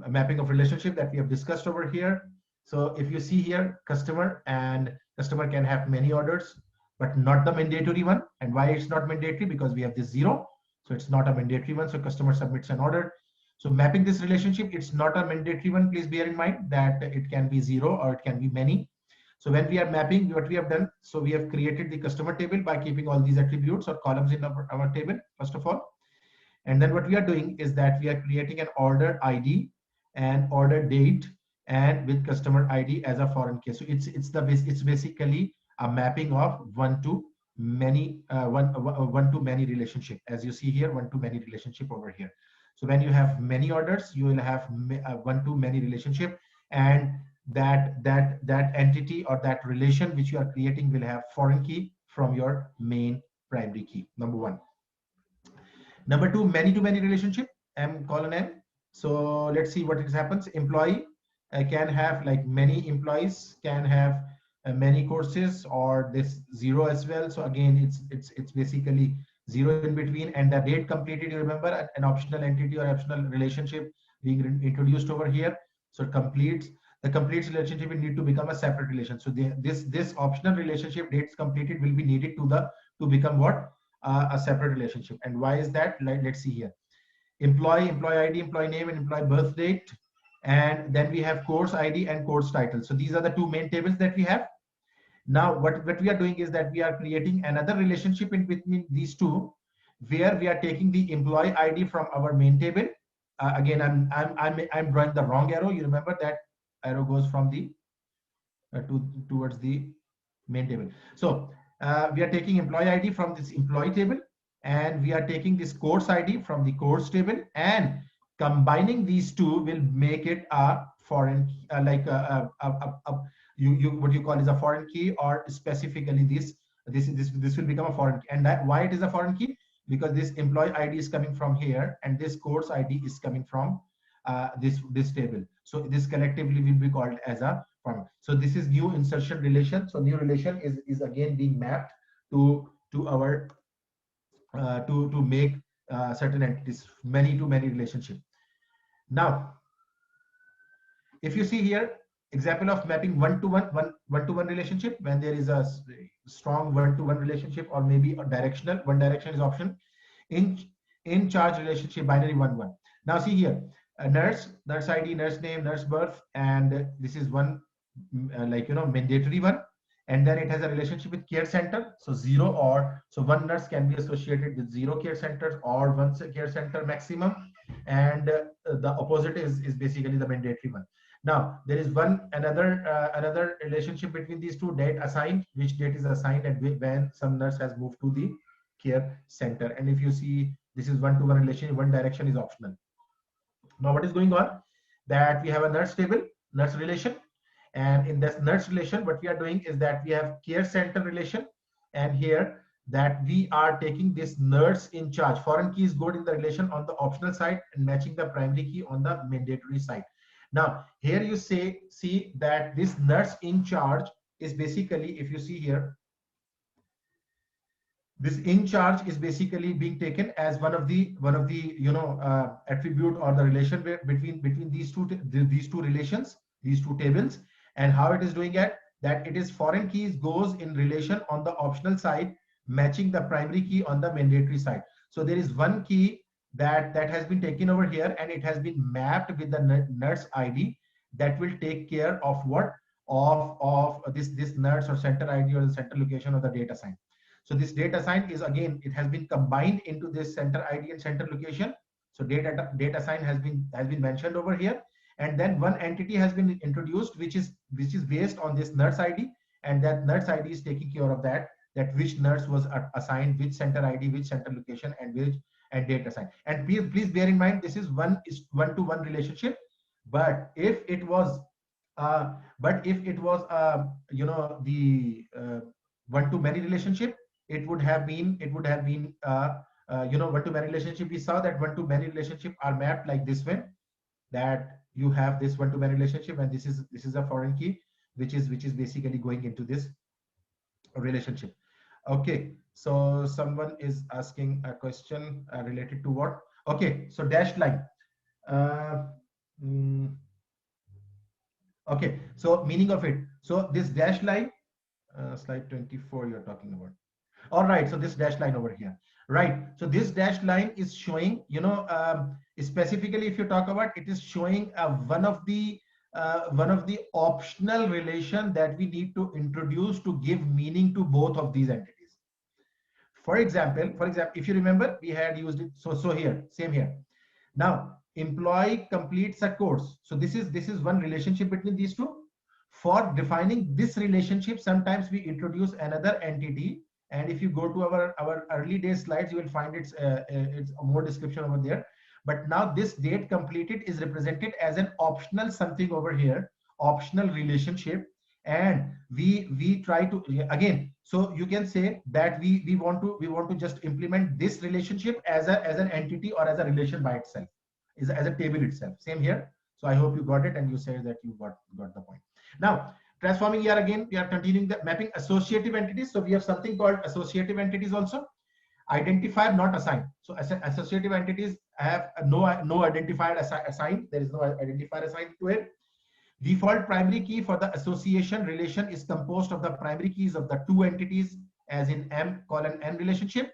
mapping of relationship that we have discussed over here. So if you see here, customer can have many orders, but not the mandatory one. And why it's not mandatory? Because we have this zero, so it's not a mandatory one. So customer submits an order. So mapping this relationship, it's not a mandatory one. Please bear in mind that it can be zero or it can be many. So when we are mapping, what we have done, so we have created the customer table by keeping all these attributes or columns in our table, first of all. And then what we are doing is that we are creating an order ID and order date, and with customer ID as a foreign key. So it's basically a mapping of one to many relationship, as you see here, one to many relationship over here. So when you have many orders, you will have one to many relationship, and that entity or that relation which you are creating will have foreign key from your main primary key, number one. Number two, many to many relationship, M colon N. So let's see what happens. Employee can have, like, many employees can have many courses, or this zero as well. So again, it's basically zero in between, and the date completed. You remember an optional entity or optional relationship being introduced over here. So it completes. The complete relationship will need to become a separate relation. So this optional relationship, dates completed, will be needed to become what? A separate relationship. And why is that? Let's see here. Employee ID, employee name, and employee birth date. And then we have course ID and course title. So these are the two main tables that we have. Now what we are doing is that we are creating another relationship in between these two, where we are taking the employee ID from our main table. Again, I'm drawing the wrong arrow. You remember that arrow goes from the towards the main table. So we are taking employee ID from this employee table, and we are taking this course ID from the course table, and combining these two will make it a foreign, like what you call is a foreign key, or specifically this will become a foreign key. And that, why it is a foreign key? Because this employee ID is coming from here, and this course ID is coming from this table. So this collectively will be called as a form. So this is new insertion relation. So new relation is again being mapped to our to make certain entities, many to many relationship. Now, if you see here, example of mapping one-to-one relationship, when there is a strong one-to-one relationship, or maybe a directional, one direction is option. In charge relationship, binary 1-1. Now see here, a nurse ID, nurse name, nurse birth, and this is one mandatory one. And then it has a relationship with care center, so zero, or so one nurse can be associated with zero care centers or one care center maximum, and the opposite is basically the mandatory one. Now there is another relationship between these two, date assigned, which date is assigned and when some nurse has moved to the care center. And if you see, this is one-to-one relation, one direction is optional. Now what is going on, that we have a nurse table, nurse relation, and in this nurse relation, what we are doing is that we have care center relation, and here that we are taking this nurse in charge. Foreign key is good in the relation on the optional side and matching the primary key on the mandatory side. Now here you see that this nurse in charge is basically, if you see here, This in charge is basically being taken as one of the attribute or the relation between these two relations, these two tables. And how it is doing it, that it is foreign keys goes in relation on the optional side, matching the primary key on the mandatory side. So there is one key that has been taken over here, and it has been mapped with the NURTS ID that will take care of what, of this NURTS or center ID or the center location of the data sign. So this data sign is, again, it has been combined into this center ID and center location. So data sign has been mentioned over here, and then one entity has been introduced which is based on this NURTS ID, and that NURTS ID is taking care of that which NURTS was assigned, which center ID, which center location, and data sign. And please bear in mind, this is one-to-one relationship. But if it was the one-to-many relationship, it would have been one-to-many relationship. We saw that one-to-many relationship are mapped like this way, that you have this one-to-many relationship, and this is a foreign key which is basically going into this relationship. Okay, so someone is asking a question related to what? Okay, so dashed line. Okay, so meaning of it. So this dashed line, slide 24 you're talking about. All right, so this dashed line over here, right? So this dashed line is showing, specifically if you talk about, it is showing one of the optional relation that we need to introduce to give meaning to both of these entities. For example, if you remember, we had used it. So here, same here. Now, employee completes a course. So this is one relationship between these two. For defining this relationship, sometimes we introduce another entity. And if you go to our early days slides, you will find it's more description over there. But now this date completed is represented as an optional something over here, optional relationship. And we try to, again, so you can say that we want to just implement this relationship as an entity or as a relation by itself, as a table itself. Same here. So I hope you got it, and you say that you got the point. Now, transforming here again, we are continuing the mapping associative entities. So we have something called associative entities also. Identifier not assigned. So associative entities have no identifier assigned. There is no identifier assigned to it. Default primary key for the association relation is composed of the primary keys of the two entities, as in M:(n) relationship.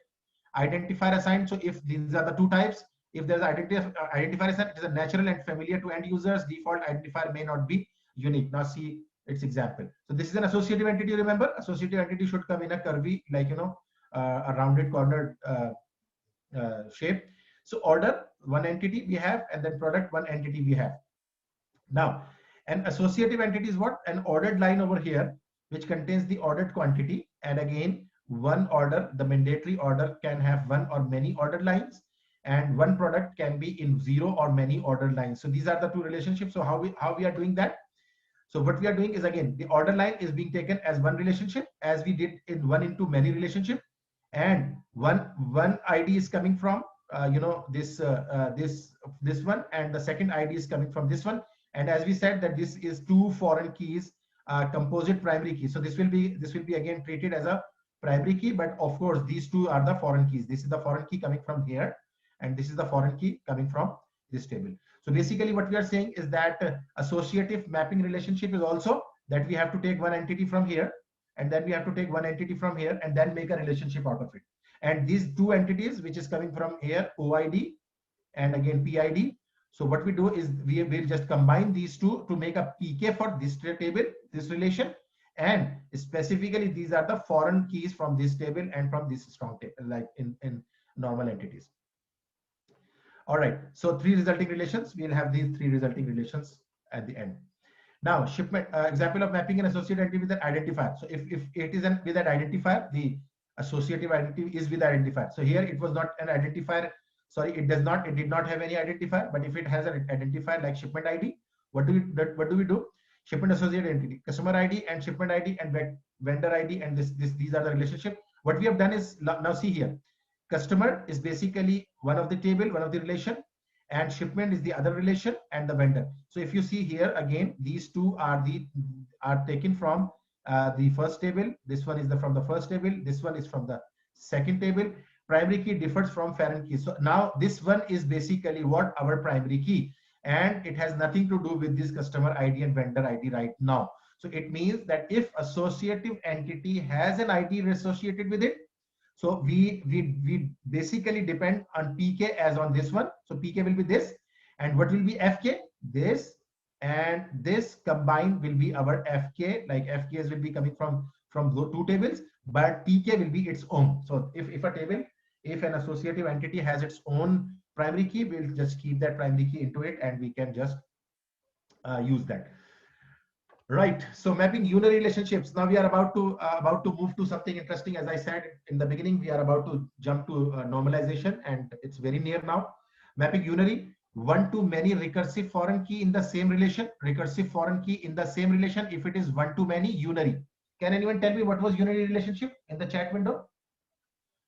Identifier assigned. So if these are the two types, if there's identifier assigned, it is a natural and familiar to end users. Default identifier may not be unique. Now see its example. So this is an associative entity. Remember, associative entity should come in a curvy, like a rounded cornered shape. So order, one entity we have, and then product, one entity we have. Now, an associative entity is what? An ordered line over here, which contains the ordered quantity. And again, one order, the mandatory order, can have one or many ordered lines, and one product can be in zero or many ordered lines. So these are the two relationships. So how we are doing that? So what we are doing is, again, the order line is being taken as one relationship, as we did in one-to-many relationship, and one ID is coming from this one, and the second ID is coming from this one. And as we said that this is two foreign keys, composite primary key. So this will be again treated as a primary key, but of course these two are the foreign keys. This is the foreign key coming from here, and this is the foreign key coming from this table. So basically what we are saying is that associative mapping relationship is also that we have to take one entity from here, and then we have to take one entity from here, and then make a relationship out of it. And these two entities, which is coming from here, OID and again PID. So what we do is we will just combine these two to make a PK for this table, this relation. And specifically, these are the foreign keys from this table and from this strong table, like in normal entities. All right, so three resulting relations. We'll have these three resulting relations at the end. Now, shipment example of mapping an associative entity with an identifier. So if it is with an identifier, the associative identity is with identifier. So here it was not an identifier. Sorry, it did not have any identifier. But if it has an identifier like shipment ID, what do we do? Shipment associated entity, customer ID and shipment ID and vendor ID, and these are the relationship. What we have done is, now see here, customer is basically one of the table, one of the relation, and shipment is the other relation, and the vendor. So if you see here again, these two are taken from the first table. This one is from the first table. This one is from the Second table, primary key differs from foreign key. So now this one is basically what our primary key, and it has nothing to do with this customer ID and vendor ID right now. So it means that if associative entity has an ID associated with it, so we basically depend on PK as on this one. So PK will be this, and what will be FK? This, and this combined will be our FK. Like FKs will be coming from those two tables, but PK will be its own. So if a table, if an associative entity has its own primary key, we'll just keep that primary key into it, and we can just use that. Right. So mapping unary relationships. Now we are about to move to something interesting. As I said in the beginning, we are about to jump to normalization, and it's very near now. Mapping unary, one-to-many recursive foreign key in the same relation. Recursive foreign key in the same relation. If it is one-to-many, unary. Can anyone tell me what was unary relationship in the chat window?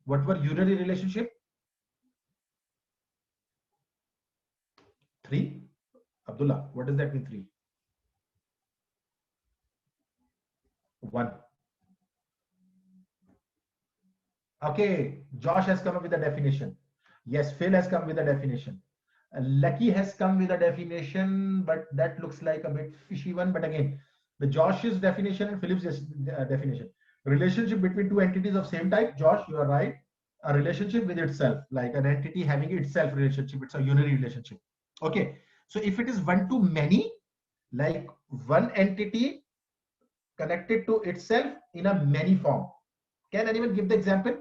What were unary relationship? 3. Abdullah, what does that mean? 3. 1. Okay, Josh has come up with a definition. Yes, Phil has come with a definition. Lucky has come with a definition, but that looks like a bit fishy one. But again, the Josh's definition and Philip's definition. Relationship between two entities of same type. Josh, you are right. A relationship with itself, like an entity having itself relationship. It's a unary relationship. Okay, so if it is one to many, like one entity connected to itself in a many form. Can anyone give the example?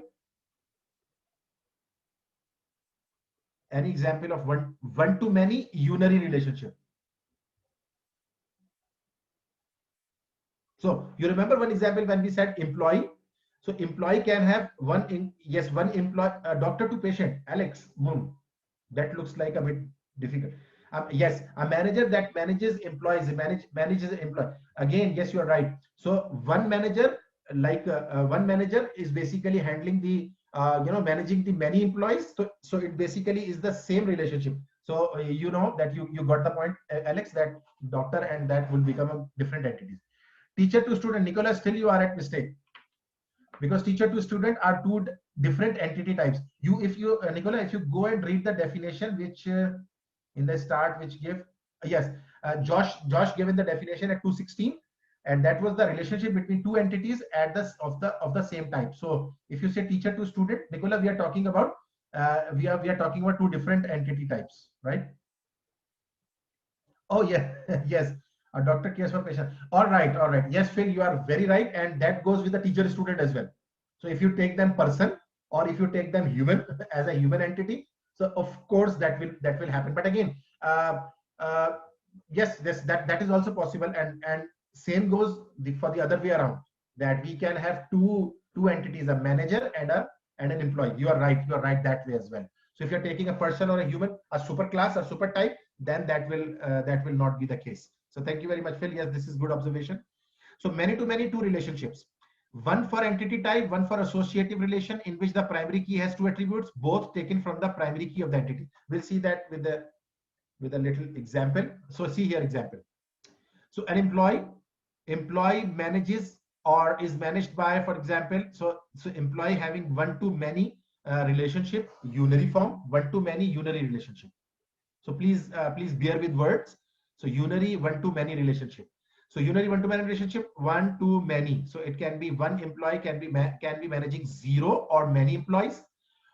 Any example of one to many unary relationship? So you remember one example when we said employee. So employee can have one employee, doctor to patient. Alex, that looks like a bit difficult. Yes, a manager that manages employees, manages employee. Again, yes, you are right. So one manager, like one manager is basically handling the managing the many employees. So it basically is the same relationship. So you know that you got the point, Alex, that doctor and that will become a different entities. Teacher to student, Nicholas, still you are at mistake, because teacher to student are two different entity types. Nicola, if you go and read the definition which in the start, which gave Josh given the definition at 216, and that was the relationship between two entities at of the same type. So if you say teacher to student, Nicola, we are talking about we are talking about two different entity types, right? Oh yeah, yes. A doctor cares for patient. All right, all right. Yes, Phil, you are very right, and that goes with the teacher student as well. So if you take them person, or if you take them human as a human entity, so of course that will happen. But again, yes, that is also possible, and same goes for the other way around, that we can have two entities, a manager and an employee. You are right that way as well. So if you're taking a person or a human, a super class, a super type, then that will not be the case. So thank you very much, Phil. Yes, this is good observation. So many to many, two relationships. One for entity type, one for associative relation, in which the primary key has two attributes, both taken from the primary key of the entity. We'll see that with a little example. So see here example. So an employee manages or is managed by, for example, so employee having one to many relationship, unary form, one to many unary relationship. So please bear with words. So unary one to many relationship. So unary one to many relationship, one to many. So it can be one employee can be managing zero or many employees,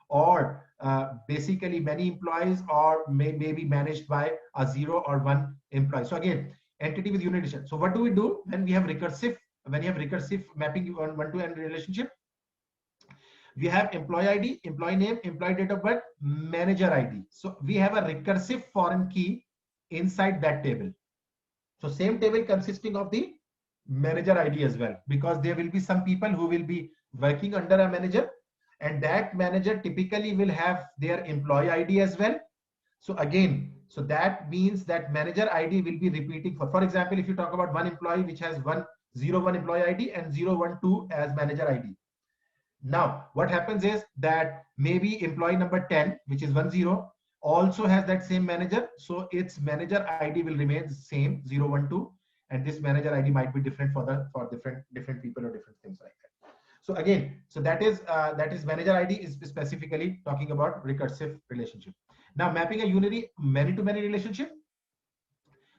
or basically many employees, or may be managed by a zero or one employee. So again, entity with unary relation. So what do we do when we have recursive mapping on one to many relationship? We have employee ID, employee name, employee date of birth, manager ID. So we have a recursive foreign key inside that table. So same table consisting of the manager ID as well, because there will be some people who will be working under a manager, and that manager typically will have their employee ID as well. So again, so that means that manager ID will be repeating for example, if you talk about one employee which has 101 employee ID and 012 as manager ID. Now, what happens is that maybe employee number 10, which is 10, also has that same manager. So its manager ID will remain same, 012, and this manager ID might be different for different people or different things like that. So again, so that is manager ID is specifically talking about recursive relationship. Now mapping a unary many-to-many relationship.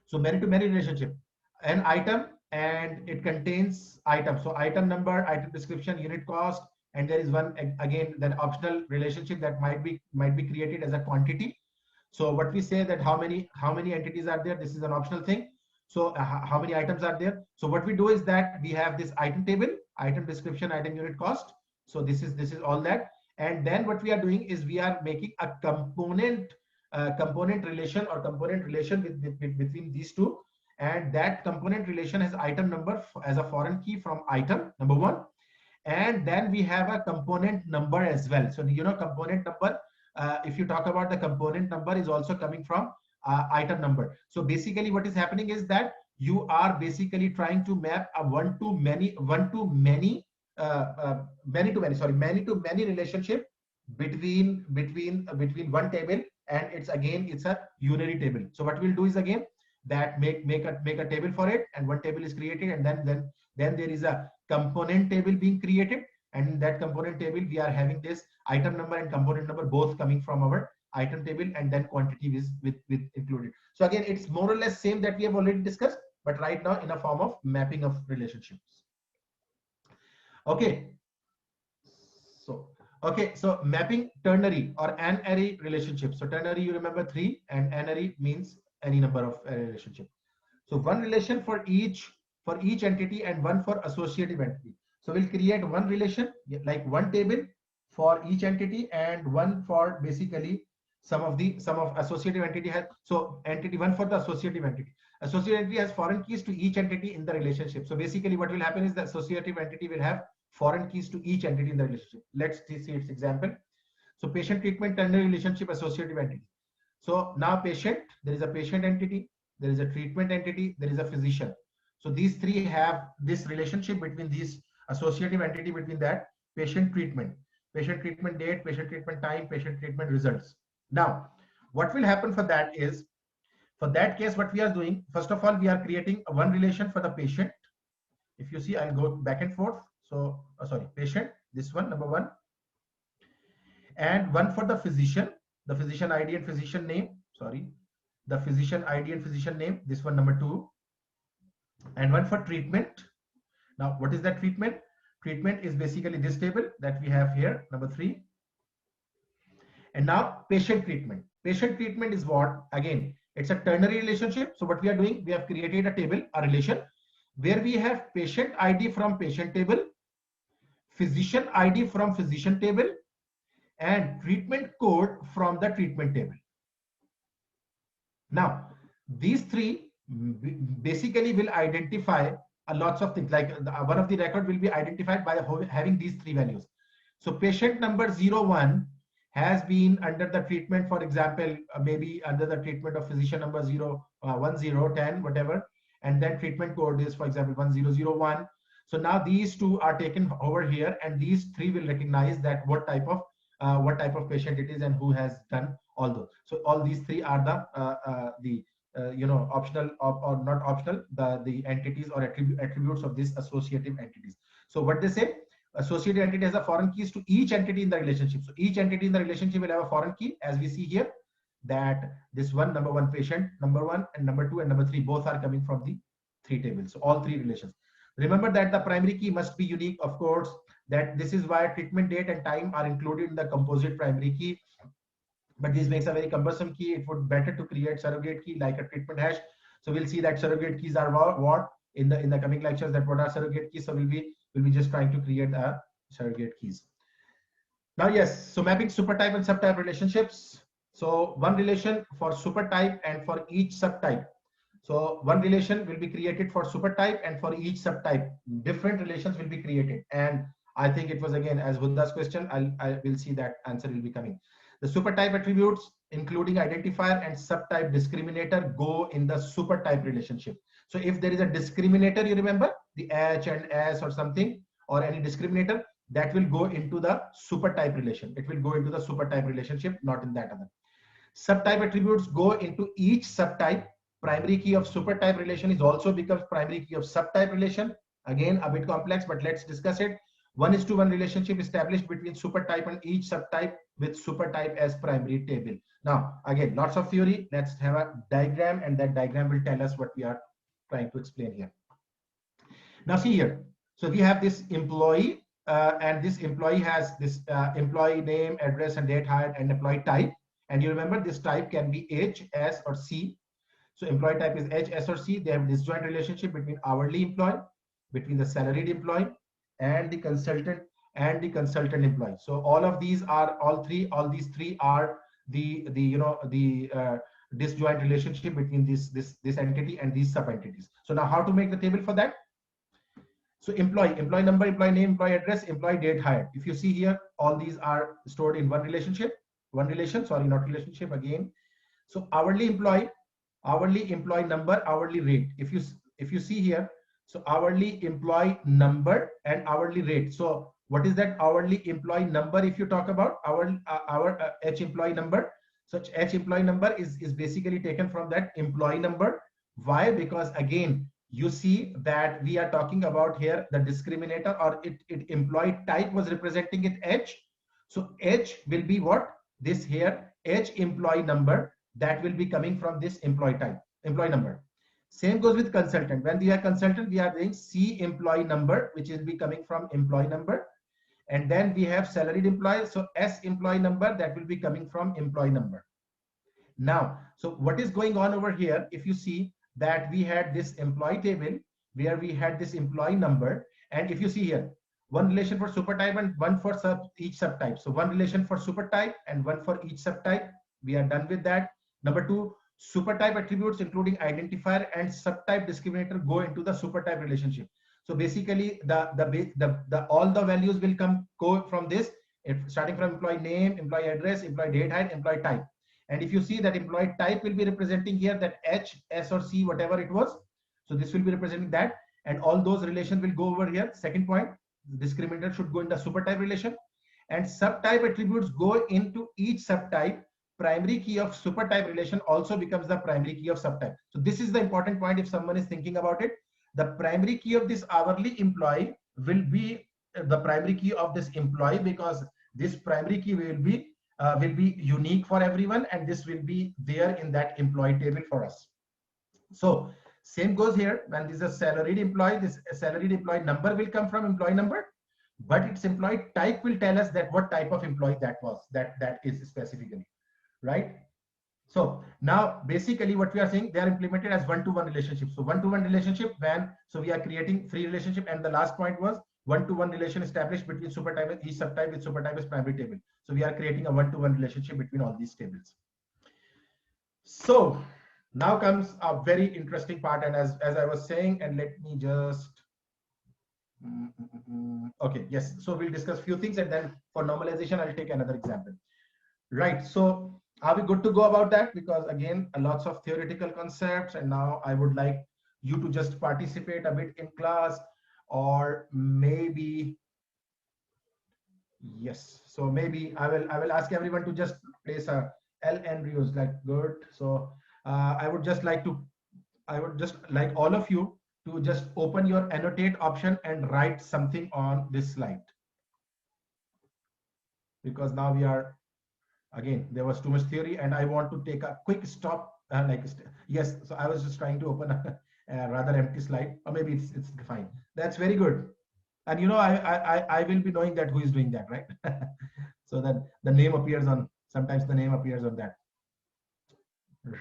So many-to-many relationship, an item and it contains item. So item number, item description, unit cost, and there is one again that optional relationship that might be created as a quantity. So what we say that how many entities are there? This is an optional thing. So how many items are there? So what we do is that we have this item table, item description, item unit cost. So this is all that. And then what we are doing is we are making a component relation or component relation between these two. And that component relation has item number as a foreign key from item number one. And then we have a component number as well. So component number, if you talk about the component number, is also coming from item number. So basically what is happening is that you are basically trying to map a many to many relationship between one table, and it's a unary table. So what we'll do is again that make a table for it, and one table is created, and then there is a component table being created, and in that component table we are having this item number and component number both coming from our item table, and then quantity is with included. So again, it's more or less same that we have already discussed, but right now in a form of mapping of relationships. Okay, so mapping ternary or n-ary relationship. So ternary, you remember 3, and n-ary means any number of relationship. So one relation for each entity and one for associative entity. So we'll create one relation, like one table for each entity, and one for basically some of associative entity has. So entity one for the associative entity. Associative entity has foreign keys to each entity in the relationship. So basically what will happen is the associative entity will have foreign keys to each entity in the relationship. Let's see its example. So patient treatment ternary relationship associative entity. So now patient, there is a patient entity, there is a treatment entity, there is a physician. So these three have this relationship between these associative entity, between that patient treatment date, patient treatment time, patient treatment results. Now, what will happen for that is, for that case, what we are doing, first of all, we are creating one relation for the patient. If you see, I'll go back and forth. So, patient, this one, number one, and one for the physician ID and physician name, the physician ID and physician name, this one, number 2, and one for treatment. Now, what is that treatment? Treatment is basically this table that we have here, number 3. And now patient treatment. Patient treatment is what? Again, it's a ternary relationship. So what we are doing, we have created a table, a relation, where we have patient ID from patient table, physician ID from physician table, and treatment code from the treatment table. Now, these three basically will identify a lots of things, like one of the record will be identified by having these three values. So patient number 01 has been under the treatment, for example, maybe under the treatment of physician number 10, whatever, and then treatment code is, for example, 1001. So now these two are taken over here, and these three will recognize that what type of patient it is and who has done all those. So all these three are the optional or not optional, the entities or attributes of these associative entities. So what they say, associative entity has a foreign keys to each entity in the relationship. So each entity in the relationship will have a foreign key, as we see here, that this one, number 1 patient, number 1, and number 2 and number 3, both are coming from the 3 tables. So all 3 relations. Remember that the primary key must be unique, of course, that this is why treatment date and time are included in the composite primary key. But this makes a very cumbersome key. It would better to create surrogate key like a treatment hash. So we'll see that surrogate keys are what in the coming lectures, that what are surrogate keys. So we'll be just trying to create a surrogate keys. Now, yes, so mapping supertype and subtype relationships. So one relation for supertype and for each subtype. So one relation will be created for supertype, and for each subtype, different relations will be created. And I think it was again as Huda's question. I will see that answer will be coming. The supertype attributes, including identifier and subtype discriminator, go in the supertype relationship. So if there is a discriminator, you remember the H and S or something, or any discriminator, that will go into the supertype relation. It will go into the supertype relationship, not in that other. Subtype attributes go into each subtype. Primary key of supertype relation is also becomes primary key of subtype relation. Again, a bit complex, but let's discuss it. 1:1 relationship established between supertype and each subtype with supertype as primary table. Now, again, lots of theory. Let's have a diagram, and that diagram will tell us what we are trying to explain here. Now, see here. So we have this employee, and this employee has this employee name, address, and date hired, and employee type. And you remember this type can be H, S, or C. So employee type is H, S, or C. They have disjoint relationship between hourly employee, between the salaried employee, and the consultant employee. So all of these are all these three are the disjoint relationship between this entity and these sub entities. So now how to make the table for that? So employee number, employee name, employee address, employee date hired. If you see here, all these are stored in one relation, sorry, not relationship again. So hourly employee number, hourly rate. If you see here, so hourly employee number and hourly rate. So what is that hourly employee number? If you talk about our H employee number, such H employee number is basically taken from that employee number. Why? Because again, you see that we are talking about here the discriminator, or it employee type was representing it H. So H will be what? This here H employee number, that will be coming from this employee type, employee number. Same goes with consultant. When we are consultant, we are doing C employee number, which is be coming from employee number. And then we have salaried employee. So S employee number, that will be coming from employee number. Now, so what is going on over here? If you see that we had this employee table where we had this employee number. And if you see here, one relation for supertype and one for each subtype. So one relation for supertype and one for each subtype. We are done with that. Number two, supertype attributes including identifier and subtype discriminator go into the supertype relationship. So basically all the values will go from this, starting from employee name, employee address, employee date hired, employee type. And if you see that employee type will be representing here that H, S, or C, whatever it was. So this will be representing that, and all those relations will go over here. Second point, discriminator should go in the supertype relation, and subtype attributes go into each subtype. Primary key of supertype relation also becomes the primary key of subtype. So this is the important point if someone is thinking about it. The primary key of this hourly employee will be the primary key of this employee, because this primary key will be unique for everyone, and this will be there in that employee table for us. So same goes here. When this is a salaried employee, this salaried employee number will come from employee number, but its employee type will tell us that what type of employee that was, that is specifically, right? So now basically what we are saying, they are implemented as one-to-one relationship. So one-to-one relationship, so we are creating free relationship, and the last point was one-to-one relation established between supertype and each subtype with supertype as primary table. So we are creating a one-to-one relationship between all these tables. So now comes a very interesting part, and as I was saying, and let me just okay, yes, so we'll discuss few things, and then for normalization I'll take another example, right? So are we good to go about that? Because again, lots of theoretical concepts, and now I would like you to just participate a bit in class, or maybe yes, so maybe I will ask everyone to just place a L Andrews, like good. So I would just like all of you to just open your annotate option and write something on this slide, because now we are, again, there was too much theory and I want to take a quick stop. Yes, so I was just trying to open a rather empty slide, or maybe it's fine. That's very good. And you know, I will be knowing that who is doing that, right? So that the name appears on, sometimes the name appears on that.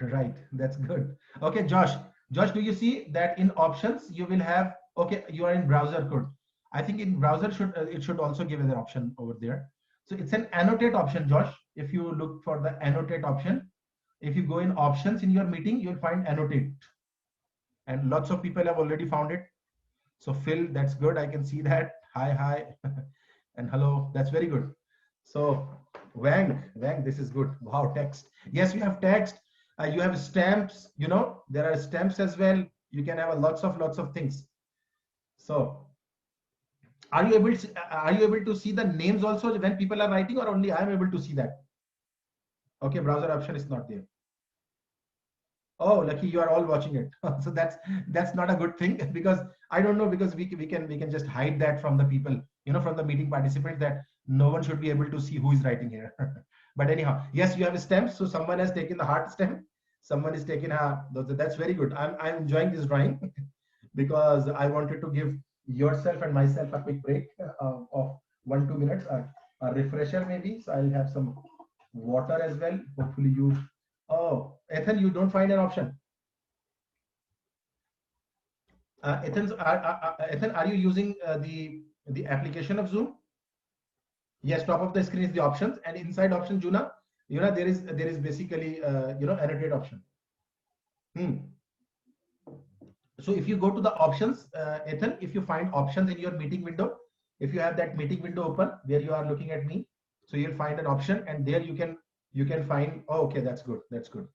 Right, that's good. Okay, Josh, do you see that in options you will have, okay, you are in browser code. I think in browser it should also give an option over there. So it's an annotate option, Josh. If you look for the annotate option, if you go in options in your meeting, you'll find annotate. And lots of people have already found it. So Phil, that's good. I can see that. Hi. And hello, that's very good. So Wang, this is good. Wow, text. Yes, we have text. You have stamps, you know, there are stamps as well. You can have lots of things. So are you able to see the names also when people are writing, or only I am able to see that? Okay, browser option is not there. Oh, lucky you are all watching it. So that's not a good thing because I don't know, because we can just hide that from the people, from the meeting participants, that no one should be able to see who is writing here. But anyhow, yes, you have stems. So someone has taken the heart stem. Someone is taking a. That's very good. I'm enjoying this drawing because I wanted to give yourself and myself a quick break of 1-2 minutes, a refresher maybe. So I'll have some water as well. Hopefully you. Oh, Ethan, you don't find an option. Ethan, are you using the application of Zoom? Yes, top of the screen is the options, and inside option, Juna, there is basically annotate option. So if you go to the options, Ethan, if you find options in your meeting window, if you have that meeting window open where you are looking at me, so you'll find an option, and there you can find. Oh, okay, that's good. That's good.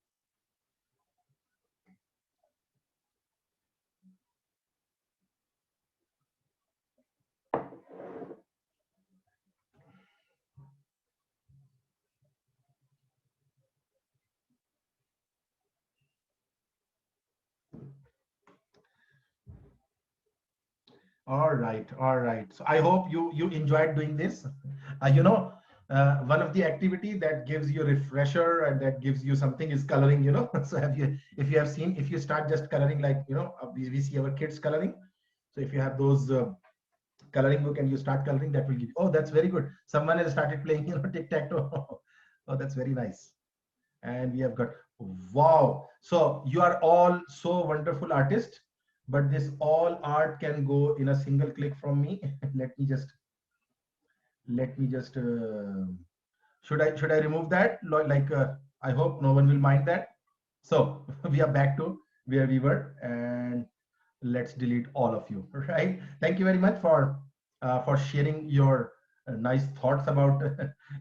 All right, all right. So I hope you enjoyed doing this. One of the activity that gives you a refresher and that gives you something is coloring. So if you have seen, if you start just coloring, like we see our kids coloring. So if you have those coloring book and you start coloring, that will give. Oh, that's very good. Someone has started playing tic tac toe. Oh, that's very nice. And we have got, wow, so you are all so wonderful artists, but this all art can go in a single click from me. Let me just should I remove that, like I hope no one will mind that. So we are back to where we were, and let's delete all of you. Right, thank you very much for sharing your nice thoughts about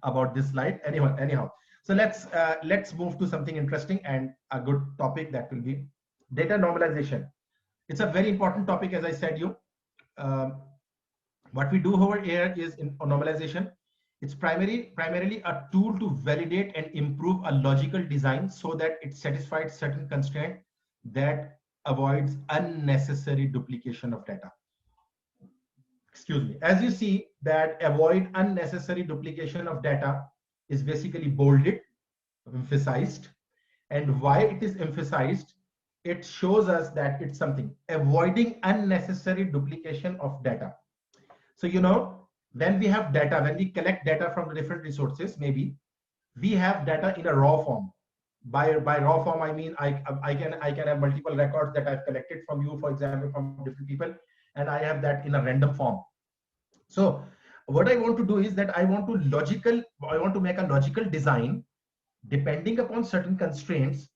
about this slide. Anyhow, so let's move to something interesting and a good topic, that will be data normalization. It's a very important topic, as I said you. um, what we do over here is in normalization. It's primarily a tool to validate and improve a logical design so that it satisfies certain constraint that avoids unnecessary duplication of data. Excuse me. As you see, that avoid unnecessary duplication of data is basically bolded, emphasized. And why it is emphasized, it shows us that it's something avoiding unnecessary duplication of data. So when we have data, when we collect data from the different resources, maybe we have data in a raw form. By raw form, I mean I can have multiple records that I've collected from you, for example, from different people, and I have that in a random form. So what I want to do is that I want to make a logical design depending upon certain constraints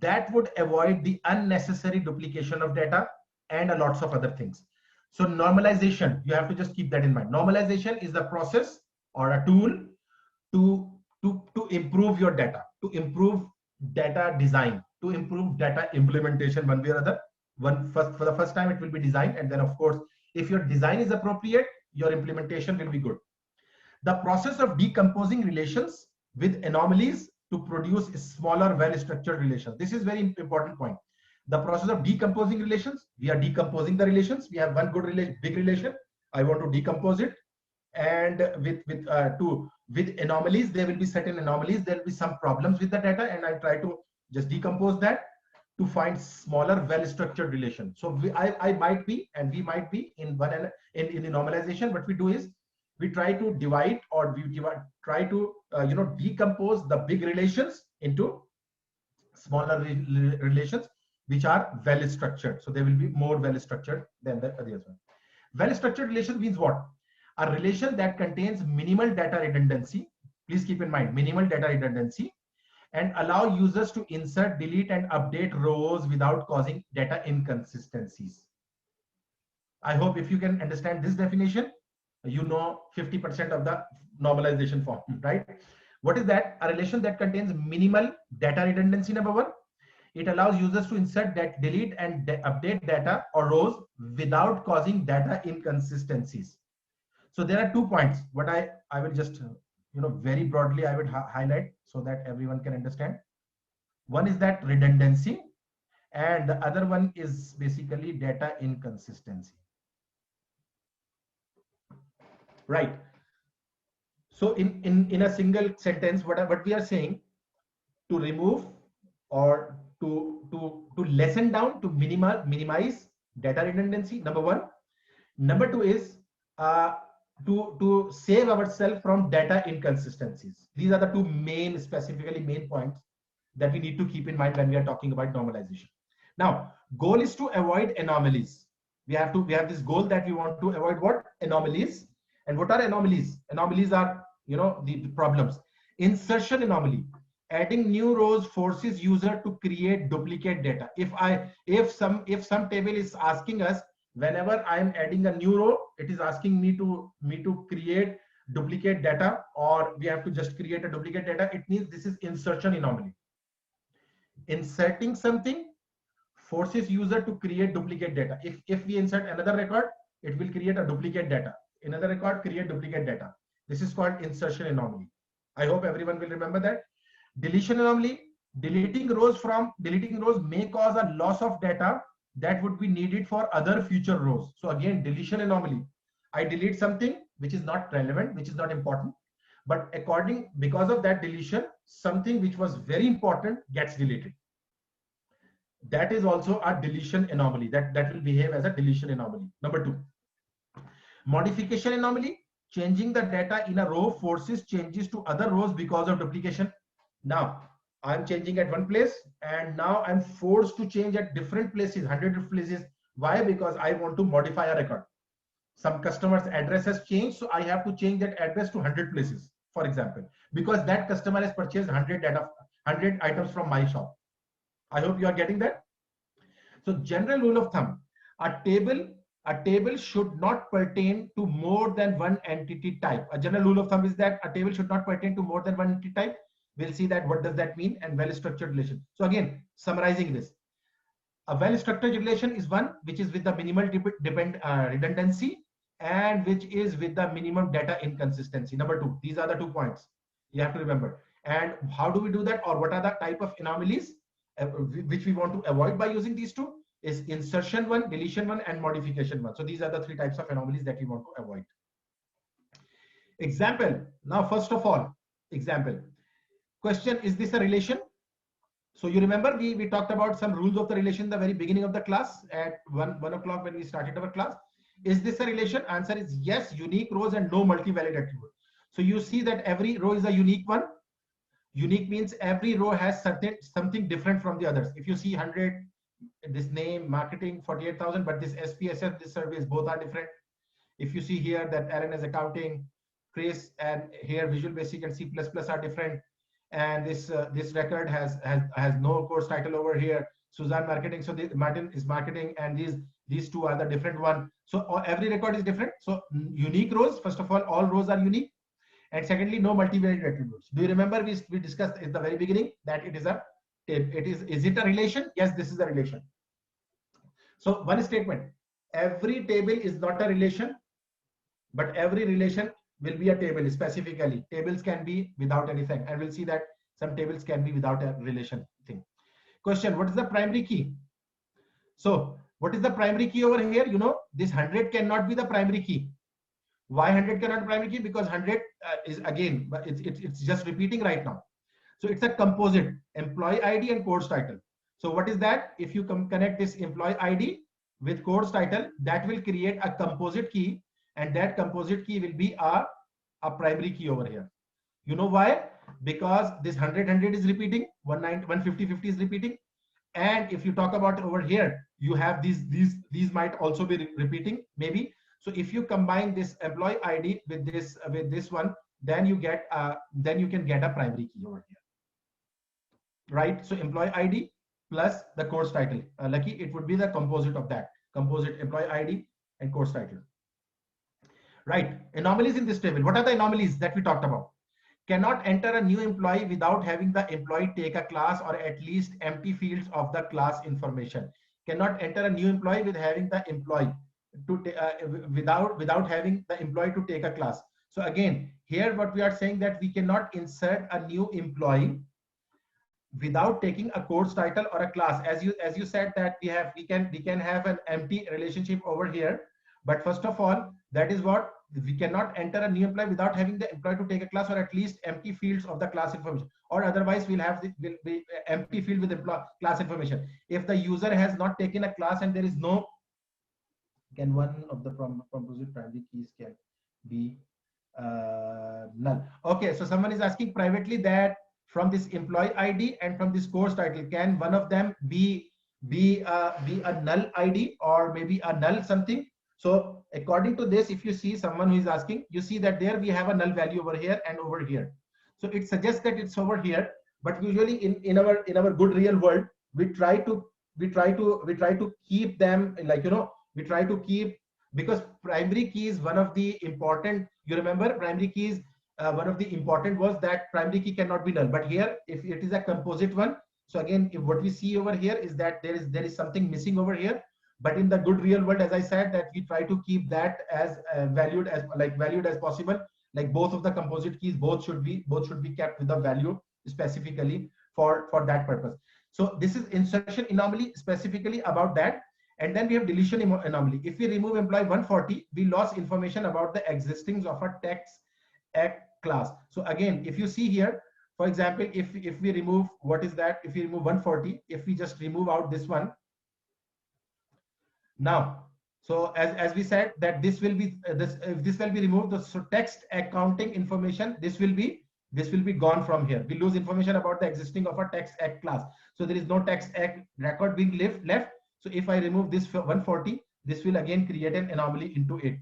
that would avoid the unnecessary duplication of data and a lots of other things. So normalization, you have to just keep that in mind. Normalization is the process or a tool to improve your data, to improve data design, to improve data implementation one way or other. For the first time, it will be designed, and then of course, if your design is appropriate, your implementation will be good. The process of decomposing relations with anomalies to produce smaller, well-structured relations. This is very important point. The process of decomposing relations, we are decomposing the relations. We have one good relation, big relation. I want to decompose it, and with anomalies, there will be certain anomalies. There will be some problems with the data, and I try to just decompose that to find smaller, well-structured relation. So I might be, and we might be in in the normalization. What we do is we try to divide, or try to decompose the big relations into smaller relations which are well structured. So they will be more well structured than the others one. Well structured relation means what? A relation that contains minimal data redundancy. Please keep in mind minimal data redundancy, and allow users to insert, delete, and update rows without causing data inconsistencies. I hope if you can understand this definition, 50% of the normalization form, right? What is that? A relation that contains minimal data redundancy, number one. It allows users to insert, delete, and update data or rows without causing data inconsistencies. So there are 2 points. What I will just, very broadly, I would highlight so that everyone can understand. One is that redundancy. and the other one is basically data inconsistency. Right. So in a single sentence, what we are saying, to remove or to lessen down, to minimize data redundancy, number one. Number two is uh, to save ourselves from data inconsistencies. These are the two main, specifically main points that we need to keep in mind when we are talking about normalization. Now, goal is to avoid anomalies. We have this goal that we want to avoid what? Anomalies. And what are anomalies? Anomalies are, the problems. Insertion anomaly. Adding new rows forces user to create duplicate data. If some table is asking us, whenever I am adding a new row, it is asking me to create duplicate data, or we have to just create a duplicate data. It means this is insertion anomaly. Inserting something forces user to create duplicate data. If we insert another record, it will create a duplicate data. Another record, create duplicate data. This is called insertion anomaly. I hope everyone will remember that. Deletion anomaly. Deleting rows may cause a loss of data that would be needed for other future rows. So again, deletion anomaly. I delete something which is not relevant, which is not important, but because of that deletion, something which was very important gets deleted. That is also a deletion anomaly. That will behave as a deletion anomaly. Number two, modification anomaly. Changing the data in a row forces changes to other rows because of duplication. Now I'm changing at one place, and now I'm forced to change at different places, 100 places. Why? Because I want to modify a record. Some customer's address has changed, so I have to change that address to 100 places, for example, because that customer has purchased 100 items from my shop. I hope you are getting that. So general rule of thumb, a table should not pertain to more than one entity type. A general rule of thumb is that a table should not pertain to more than one entity type. We'll see that what does that mean, and well-structured relation. So again, summarizing this, a well-structured relation is one which is with the minimal redundancy and which is with the minimum data inconsistency. Number two, these are the 2 points you have to remember. And how do we do that, or what are the type of anomalies which we want to avoid by using these two? Is insertion one, deletion one, and modification one. So these are the 3 types of anomalies that we want to avoid. Example. Now, first of all, example. Question, is this a relation? So you remember we talked about some rules of the relation in the very beginning of the class at 1 o'clock when we started our class. Is this a relation? Answer is yes, unique rows and no multi-valid attribute. So you see that every row is a unique one. Unique means every row has something different from the others. If you see 100, this name, marketing, 48,000, but this SPSF, this service, both are different. If you see here that Aaron is accounting, Chris, and here Visual Basic and C++ are different. And this record has no course title over here. Suzanne marketing, so Martin is marketing, and these two are the different one. So every record is different. So unique rows, first of all rows are unique, and secondly, no multivariate attributes. Do you remember we discussed at the very beginning that is it a relation? Yes, this is a relation. So one statement, every table is not a relation, but every relation will be a table. Specifically, tables can be without anything, and we'll see that some tables can be without a relation thing. Question, what is the primary key? So what is the primary key over here? This 100 cannot be the primary key. Why 100 cannot be primary key? Because 100 is again, it's just repeating right now. So it's a composite, employee ID and course title. So what is that? If you connect this employee ID with course title, that will create a composite key, and that composite key will be a primary key over here. You know why? Because this 100 is repeating, 150 is repeating, and if you talk about over here, you have these might also be repeating maybe. So if you combine this employee ID with this one, then you can get a primary key over here, right? So employee ID plus the course title. Lucky, it would be the composite of that, composite employee ID and course title. Right, anomalies in this table. What are the anomalies that we talked about? Cannot enter a new employee without having the employee take a class or at least empty fields of the class information. Cannot enter a new employee with having the employee without having the employee to take a class. So again, here what we are saying that we cannot insert a new employee without taking a course title or a class. As you said that we can have an empty relationship over here. But first of all, that is what we cannot enter a new employee without having the employee to take a class, or at least empty fields of the class information, or otherwise we'll have the will be empty field with employee class information. If the user has not taken a class and there is no, can one of the composite primary keys can be null. Okay, so someone is asking privately that from this employee ID and from this course title, can one of them be a null ID or maybe a null something? So according to this, if you see someone who is asking, you see that there we have a null value over here and over here. So it suggests that it's over here, but usually in our good real world, we try to keep them, like, you know, we try to keep, because primary key is one of the important, you remember primary keys, one of the important was that primary key cannot be null. But here if it is a composite one, so again if what we see over here is that there is something missing over here. But in the good real world, as I said, that we try to keep that as valued as possible, like both of the composite keys both should be kept with the value specifically for that purpose. So this is insertion anomaly specifically about that. And then we have deletion anomaly. If we remove employee 140, we lost information about the existence of a text act class. So again, if you see here, for example, if we remove, what is that, if we remove 140, if we just remove out this one now, so as we said that this will be this will be removed, the so text accounting information, this will be gone from here. We lose information about the existing of a text act class. So there is no text act record being left. So if I remove this 140, this will again create an anomaly into it.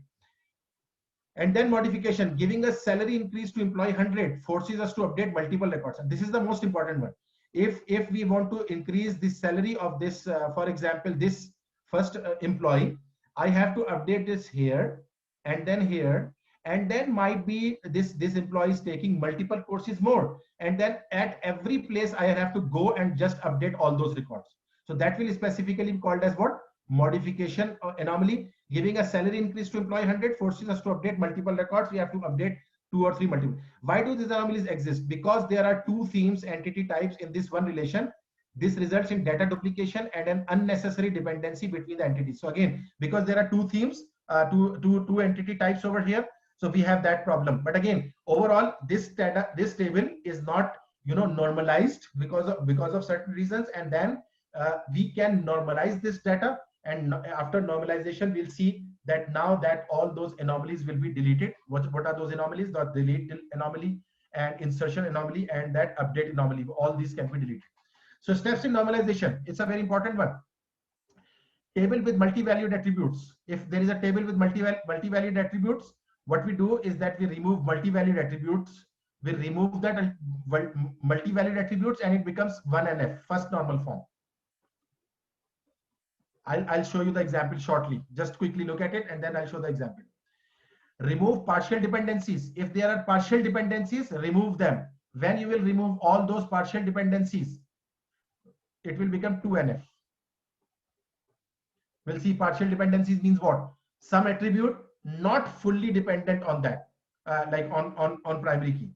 And then modification, giving a salary increase to employee 100 forces us to update multiple records. And this is the most important one. If we want to increase the salary of this, for example, this first employee, I have to update this here and then here, and then might be this employee is taking multiple courses more, and then at every place I have to go and just update all those records. So that will specifically be called as what? Modification anomaly. Giving a salary increase to employee 100 forces us to update multiple records. We have to update 2 or 3 multiple. Why do these anomalies exist? Because there are two themes, entity types in this one relation. This results in data duplication and an unnecessary dependency between the entities. So again, because there are two themes, two entity types over here, so we have that problem. But again, overall, this table is not, you know, normalized because of certain reasons, and then we can normalize this data, and after normalization we'll see that now that all those anomalies will be deleted. What are those anomalies? The delete anomaly and insertion anomaly and that update anomaly, all these can be deleted. So steps in normalization, it's a very important one. Table with multi-valued attributes. If there is a table with multi-valued attributes, what we do is that we remove multi-valued attributes. We remove that multi-valued attributes and it becomes 1NF, first normal form. I'll show you the example shortly. Just quickly look at it and then I'll show the example. Remove partial dependencies. If there are partial dependencies, remove them. When you will remove all those partial dependencies, it will become 2NF. We'll see partial dependencies means what? Some attribute not fully dependent on that, like on primary key.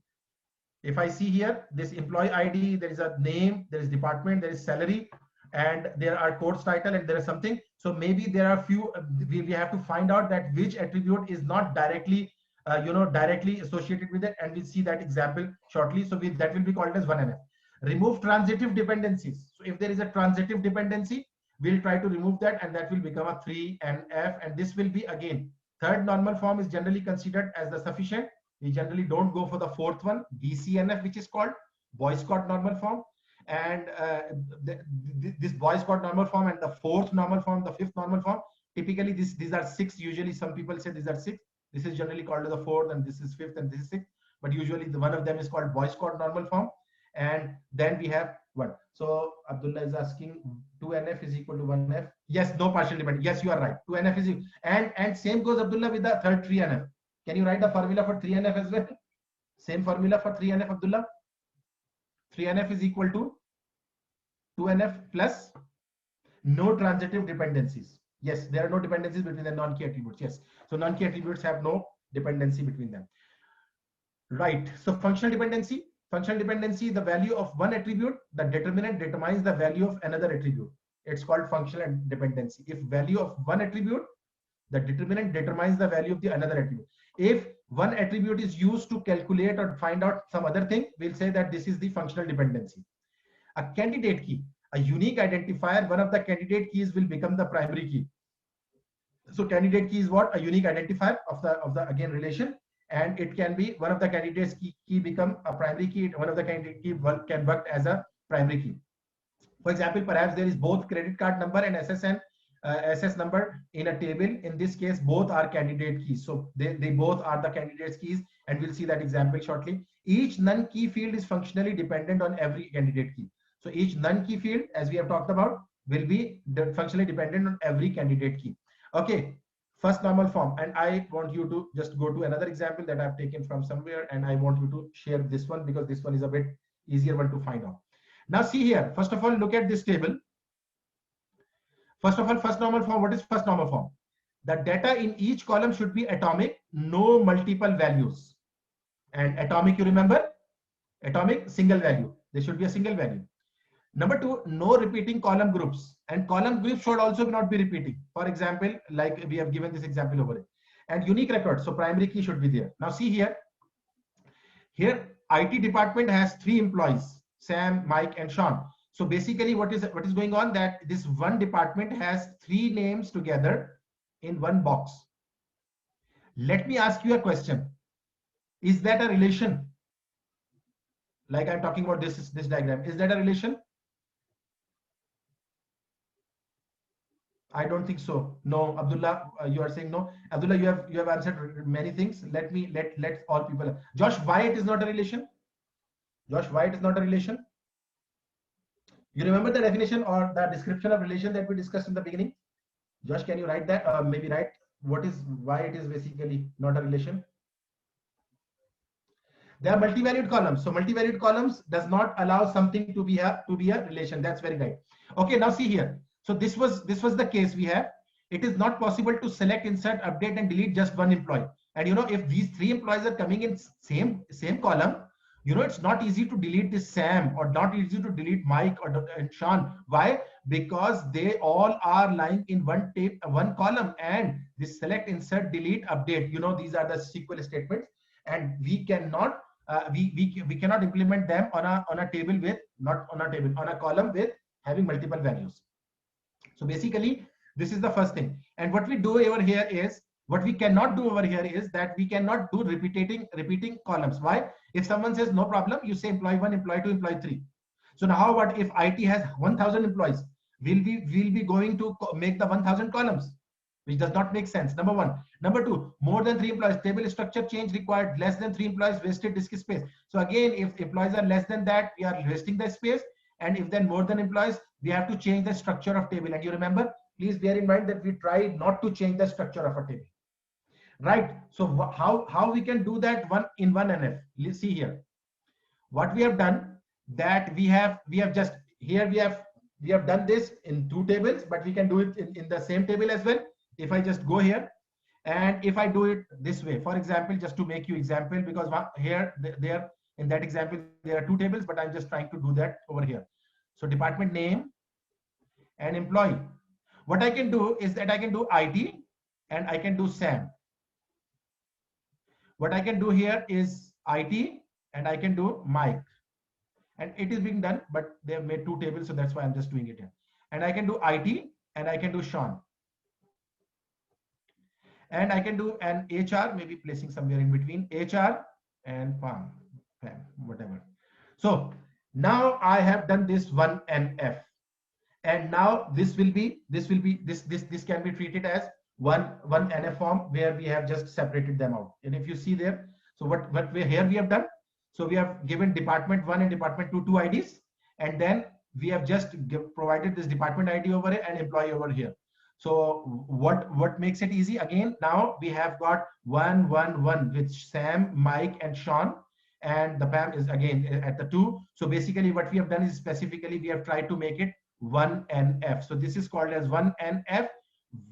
If I see here, this employee ID, there is a name, there is department, there is salary, and there are course title, and there is something. So maybe there are few, we have to find out that which attribute is not directly, directly associated with it, and we'll see that example shortly. So that will be called as 1NF. Remove transitive dependencies. So if there is a transitive dependency, we'll try to remove that, and that will become a 3NF, and this will be again, third normal form is generally considered as the sufficient. We generally don't go for the fourth one, BCNF, which is called Boycott normal form. And this Boycott normal form and the fourth normal form, the fifth normal form, typically these are 6. Usually some people say these are 6. This is generally called the fourth, and this is fifth, and this is sixth. But usually the one of them is called Boycott normal form. And then we have 1. So Abdullah is asking 2NF is equal to 1F. Yes, no partial dependence. Yes, you are right. 2NF is equal. And same goes, Abdullah, with the third 3NF. Can you write the formula for 3NF as well? Same formula for 3NF, Abdullah. 3NF is equal to 2NF plus no transitive dependencies. Yes, there are no dependencies between the non-key attributes. Yes, so non-key attributes have no dependency between them. Right. So functional dependency. Functional dependency, the value of one attribute, the determinant determines the value of another attribute. It's called functional dependency. If value of one attribute, the determinant determines the value of the another attribute. If one attribute is used to calculate or find out some other thing, we'll say that this is the functional dependency. A candidate key, a unique identifier, one of the candidate keys will become the primary key. So candidate key is what? A unique identifier of the again relation, and it can be one of the candidates key become a primary key. One of the candidate key can work as a primary key. For example, perhaps there is both credit card number and SS number in a table. In this case, both are candidate keys. So they both are the candidates keys, and we'll see that example shortly. Each non-key field is functionally dependent on every candidate key. So each non-key field, as we have talked about, will be functionally dependent on every candidate key. Okay, first normal form. And I want you to just go to another example that I've taken from somewhere, and I want you to share this one because this one is a bit easier one to find out. Now see here, first of all, look at this table. First of all, first normal form. What is first normal form? The data in each column should be atomic, no multiple values. And atomic, you remember? Atomic, single value. There should be a single value. Number two, no repeating column groups. And column groups should also not be repeating. For example, like we have given this example over it. And unique records. So primary key should be there. Now see here. Here, IT department has 3 employees, Sam, Mike, and Sean. So basically what is going on, that this one department has 3 names together in one box. Let me ask you a question. Is that a relation? Like I'm talking about this diagram. Is that a relation? I don't think so. No, Abdullah, you are saying no. Abdullah, you have answered many things. Let all people. Josh, why it is not a relation? Josh, why it is not a relation? You remember the definition or the description of relation that we discussed in the beginning? Josh, can you write that? Maybe write why it is basically not a relation? There are multivalued columns. So multivalued columns does not allow something to be a relation. That's very right. Okay, now see here. So this was the case we have. It is not possible to select, insert, update, and delete just one employee. And you know, if these 3 employees are coming in same column, you know, it's not easy to delete this Sam or not easy to delete Mike and Sean. Why? Because they all are lying in one column, and this select, insert, delete, update, you know, these are the SQL statements, and we cannot we cannot implement them on a table with on a column with having multiple values. So basically this is the first thing. And what we do over here is, what we cannot do over here is that we cannot do repeating columns. Why? If someone says no problem, you say employee 1, employee 2, employee 3. So now how about if IT has 1000 employees? We'll be going to make the 1000 columns, which does not make sense. Number 1. Number 2, more than 3 employees, table structure change required, less than 3 employees, wasted disk space. So again, if employees are less than that, we are wasting the space. And if then more than employees, we have to change the structure of table. And you remember, please bear in mind that we try not to change the structure of a table. Right. So how we can do that in one NF? Let's see here. What we have done, that we have just here we have done this in 2 tables, but we can do it in the same table as well. If I just go here, and if I do it this way, for example, just to make you example, because here there in that example there are 2 tables, but I'm just trying to do that over here. So department name and employee. What I can do is that I can do IT and I can do Sam. What I can do here is IT and I can do Mike, and it is being done, but they have made 2 tables, so that's why I'm just doing it here. And I can do IT and I can do Sean, and I can do an HR, maybe placing somewhere in between HR and Pam, whatever. So now I have done this 1 NF, and now this can be treated as one NF form where we have just separated them out. And if you see there, so what we have done, so we have given department 1 and department 2 IDs, and then we have just provided this department ID over here and employee over here. So what makes it easy? Again, now we have got 1 1 1 with Sam, Mike, and Sean, and the Pam is again at the 2. So basically what we have done is specifically we have tried to make it 1 NF. So this is called as 1 NF.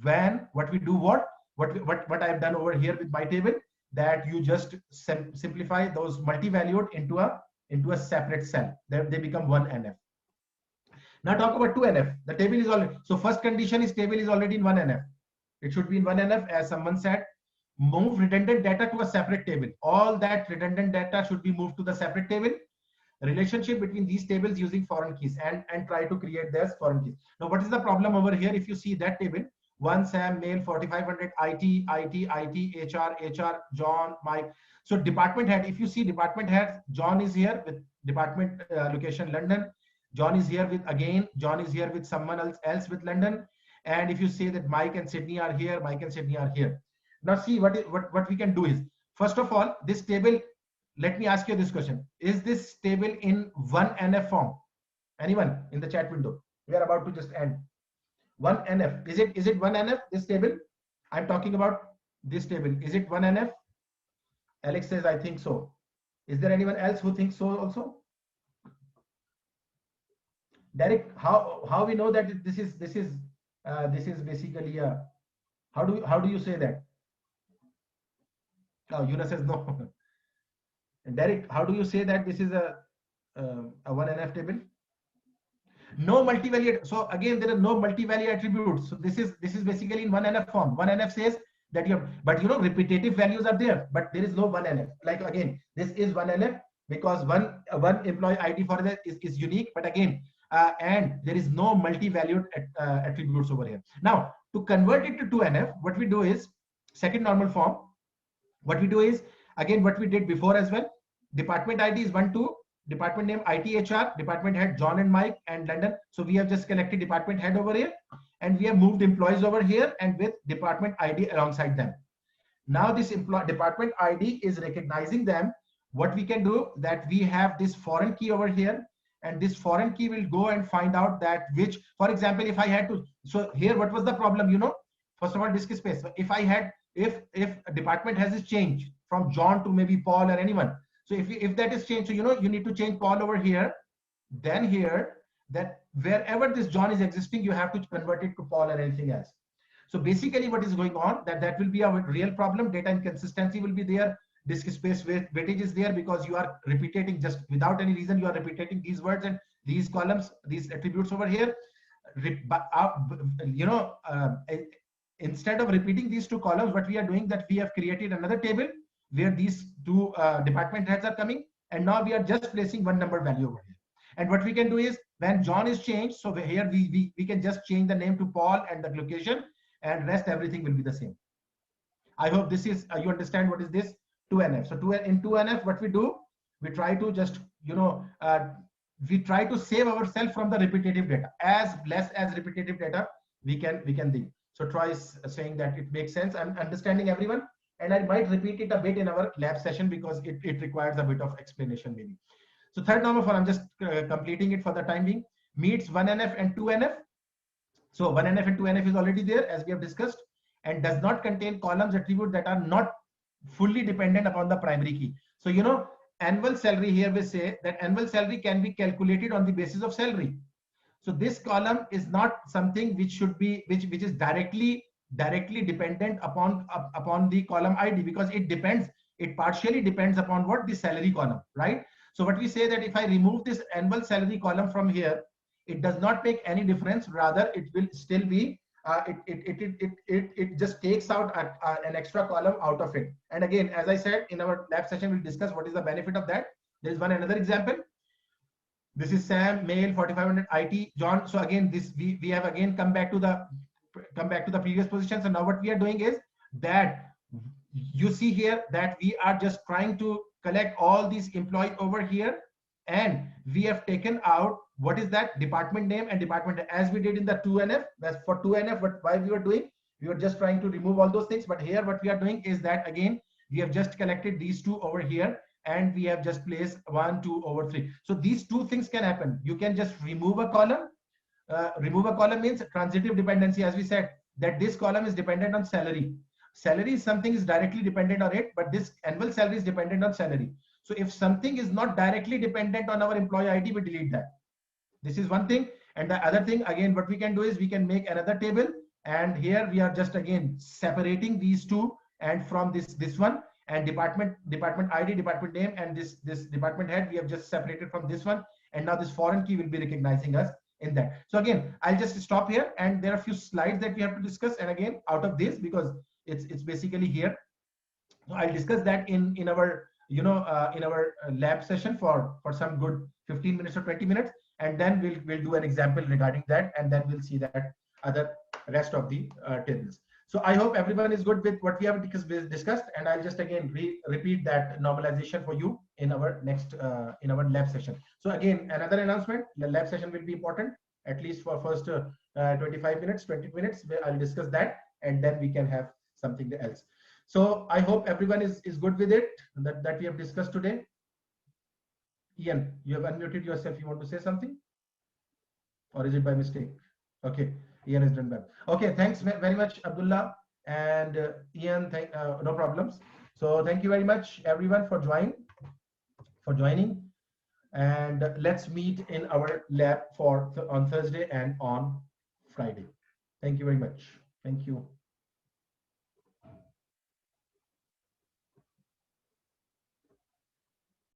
When what we do, what I've done over here with my table, that you just simplify those multi-valued into a into a separate cell. They become one NF. Now talk about 2NF. The table is already, so first condition is table is already in 1NF. It should be in 1NF, as someone said. Move redundant data to a separate table. All that redundant data should be moved to the separate table. Relationship between these tables using foreign keys, and try to create their foreign keys. Now what is the problem over here? If you see that table, one Sam, mail, 4500, IT, HR, John, Mike. So department head, if you see department head, John is here with department location London. John is here with, again, John is here with someone else with London. And if you say that Mike and Sydney are here, Mike and Sydney are here. Now see what we can do is, first of all, this table, let me ask you this question. Is this table in 1NF form? Anyone in the chat window? We are about to just end. 1NF. Is it 1NF, this table? I'm talking about this table. Is it 1NF? Alex says, I think so. Is there anyone else who thinks so also? Derek, how we know that this is basically a, how do you say that? Oh, Yuna says no. Derek, how do you say that this is a 1NF table? No multivariate. So again, there are no multivariate attributes. So this is basically in 1NF form. 1NF says that you have, but you know, repetitive values are there, but there is no 1NF. Like again, this is 1NF because one employee ID for that is unique, but again, and there is no multi-valued attributes over here. Now, to convert it to 2NF, what we do is, second normal form, what we do is, again, what we did before as well, department ID is 1, 2, department name IT, HR, department head John and Mike and London. So we have just collected department head over here, and we have moved employees over here and with department ID alongside them. Now this department ID is recognizing them. What we can do, that we have this foreign key over here, and this foreign key will go and find out that which, for example, if I had to, so here, what was the problem? You know, first of all, disk space. If I had, if a department has this change from John to maybe Paul or anyone. So if that is changed, so you know, you need to change Paul over here, then here, that wherever this John is existing, you have to convert it to Paul or anything else. So basically what is going on, that will be a real problem. Data inconsistency will be there. Disk space weightage is there because you are repeating just without any reason. You are repeating these words and these columns, these attributes over here. You know, instead of repeating these two columns, what we are doing, that we have created another table where these two department heads are coming, and now we are just placing one number value over here. And what we can do is, when John is changed, so here we can just change the name to Paul and the location, and rest everything will be the same. I hope this is you understand what is this 2NF. So in 2NF, what we do, we try to just, you know, we try to save ourselves from the repetitive data, as less as repetitive data we can think. So Troy is saying that it makes sense. I'm understanding everyone, and I might repeat it a bit in our lab session because it requires a bit of explanation maybe. So third normal form, I'm just completing it for the time being, meets 1NF and 2NF. So 1NF and 2NF is already there, as we have discussed, and does not contain columns attribute that are not fully dependent upon the primary key. So, you know, annual salary, here we say that annual salary can be calculated on the basis of salary. So this column is not something which should be, which is directly dependent upon the column ID, because it partially depends upon what, the salary column, right? So what we say, that if I remove this annual salary column from here, it does not make any difference. Rather, it will still be it just takes out an extra column out of it. And again, as I said, in our lab session, we'll discuss what is the benefit of that. There is another example. This is Sam, mail, 4500 IT, John. So again, this we have again come back to the previous position. So now what we are doing is that you see here that we are just trying to collect all these employees over here, and we have taken out what is that department name and department, as we did in the 2NF. That's for 2NF. But why we were doing, we were just trying to remove all those things. But here what we are doing is that, again, we have just collected these two over here, and we have just placed 1, 2 over 3. So these two things can happen. You can just remove a column. Remove a column means transitive dependency, as we said, that this column is dependent on salary. Salary is something is directly dependent on it, but this annual salary is dependent on salary. So if something is not directly dependent on our employee ID, we delete that. This is one thing. And the other thing, again, what we can do is we can make another table, and here we are just again separating these two and from this one, and department ID, department name, and this department head we have just separated from this one, and now this foreign key will be recognizing us in that. So again, I'll just stop here, and there are a few slides that we have to discuss, and again, out of this, because it's basically here, so I'll discuss that in our in our lab session for some good 15 minutes or 20 minutes, and then we'll do an example regarding that, and then we'll see that other rest of the tables. So I hope everyone is good with what we have discussed, and I'll just again repeat that normalization for you in our next in our lab session. So again, another announcement: the lab session will be important, at least for first 25 minutes, 20 minutes. I'll discuss that, and then we can have something else. So I hope everyone is good with it that we have discussed today. Ian, you have unmuted yourself. You want to say something, or is it by mistake? Okay, Ian is done well. Okay, thanks very much, Abdullah and Ian. No problems. So thank you very much, everyone, for joining, and let's meet in our lab on Thursday and on Friday. Thank you very much. Thank you.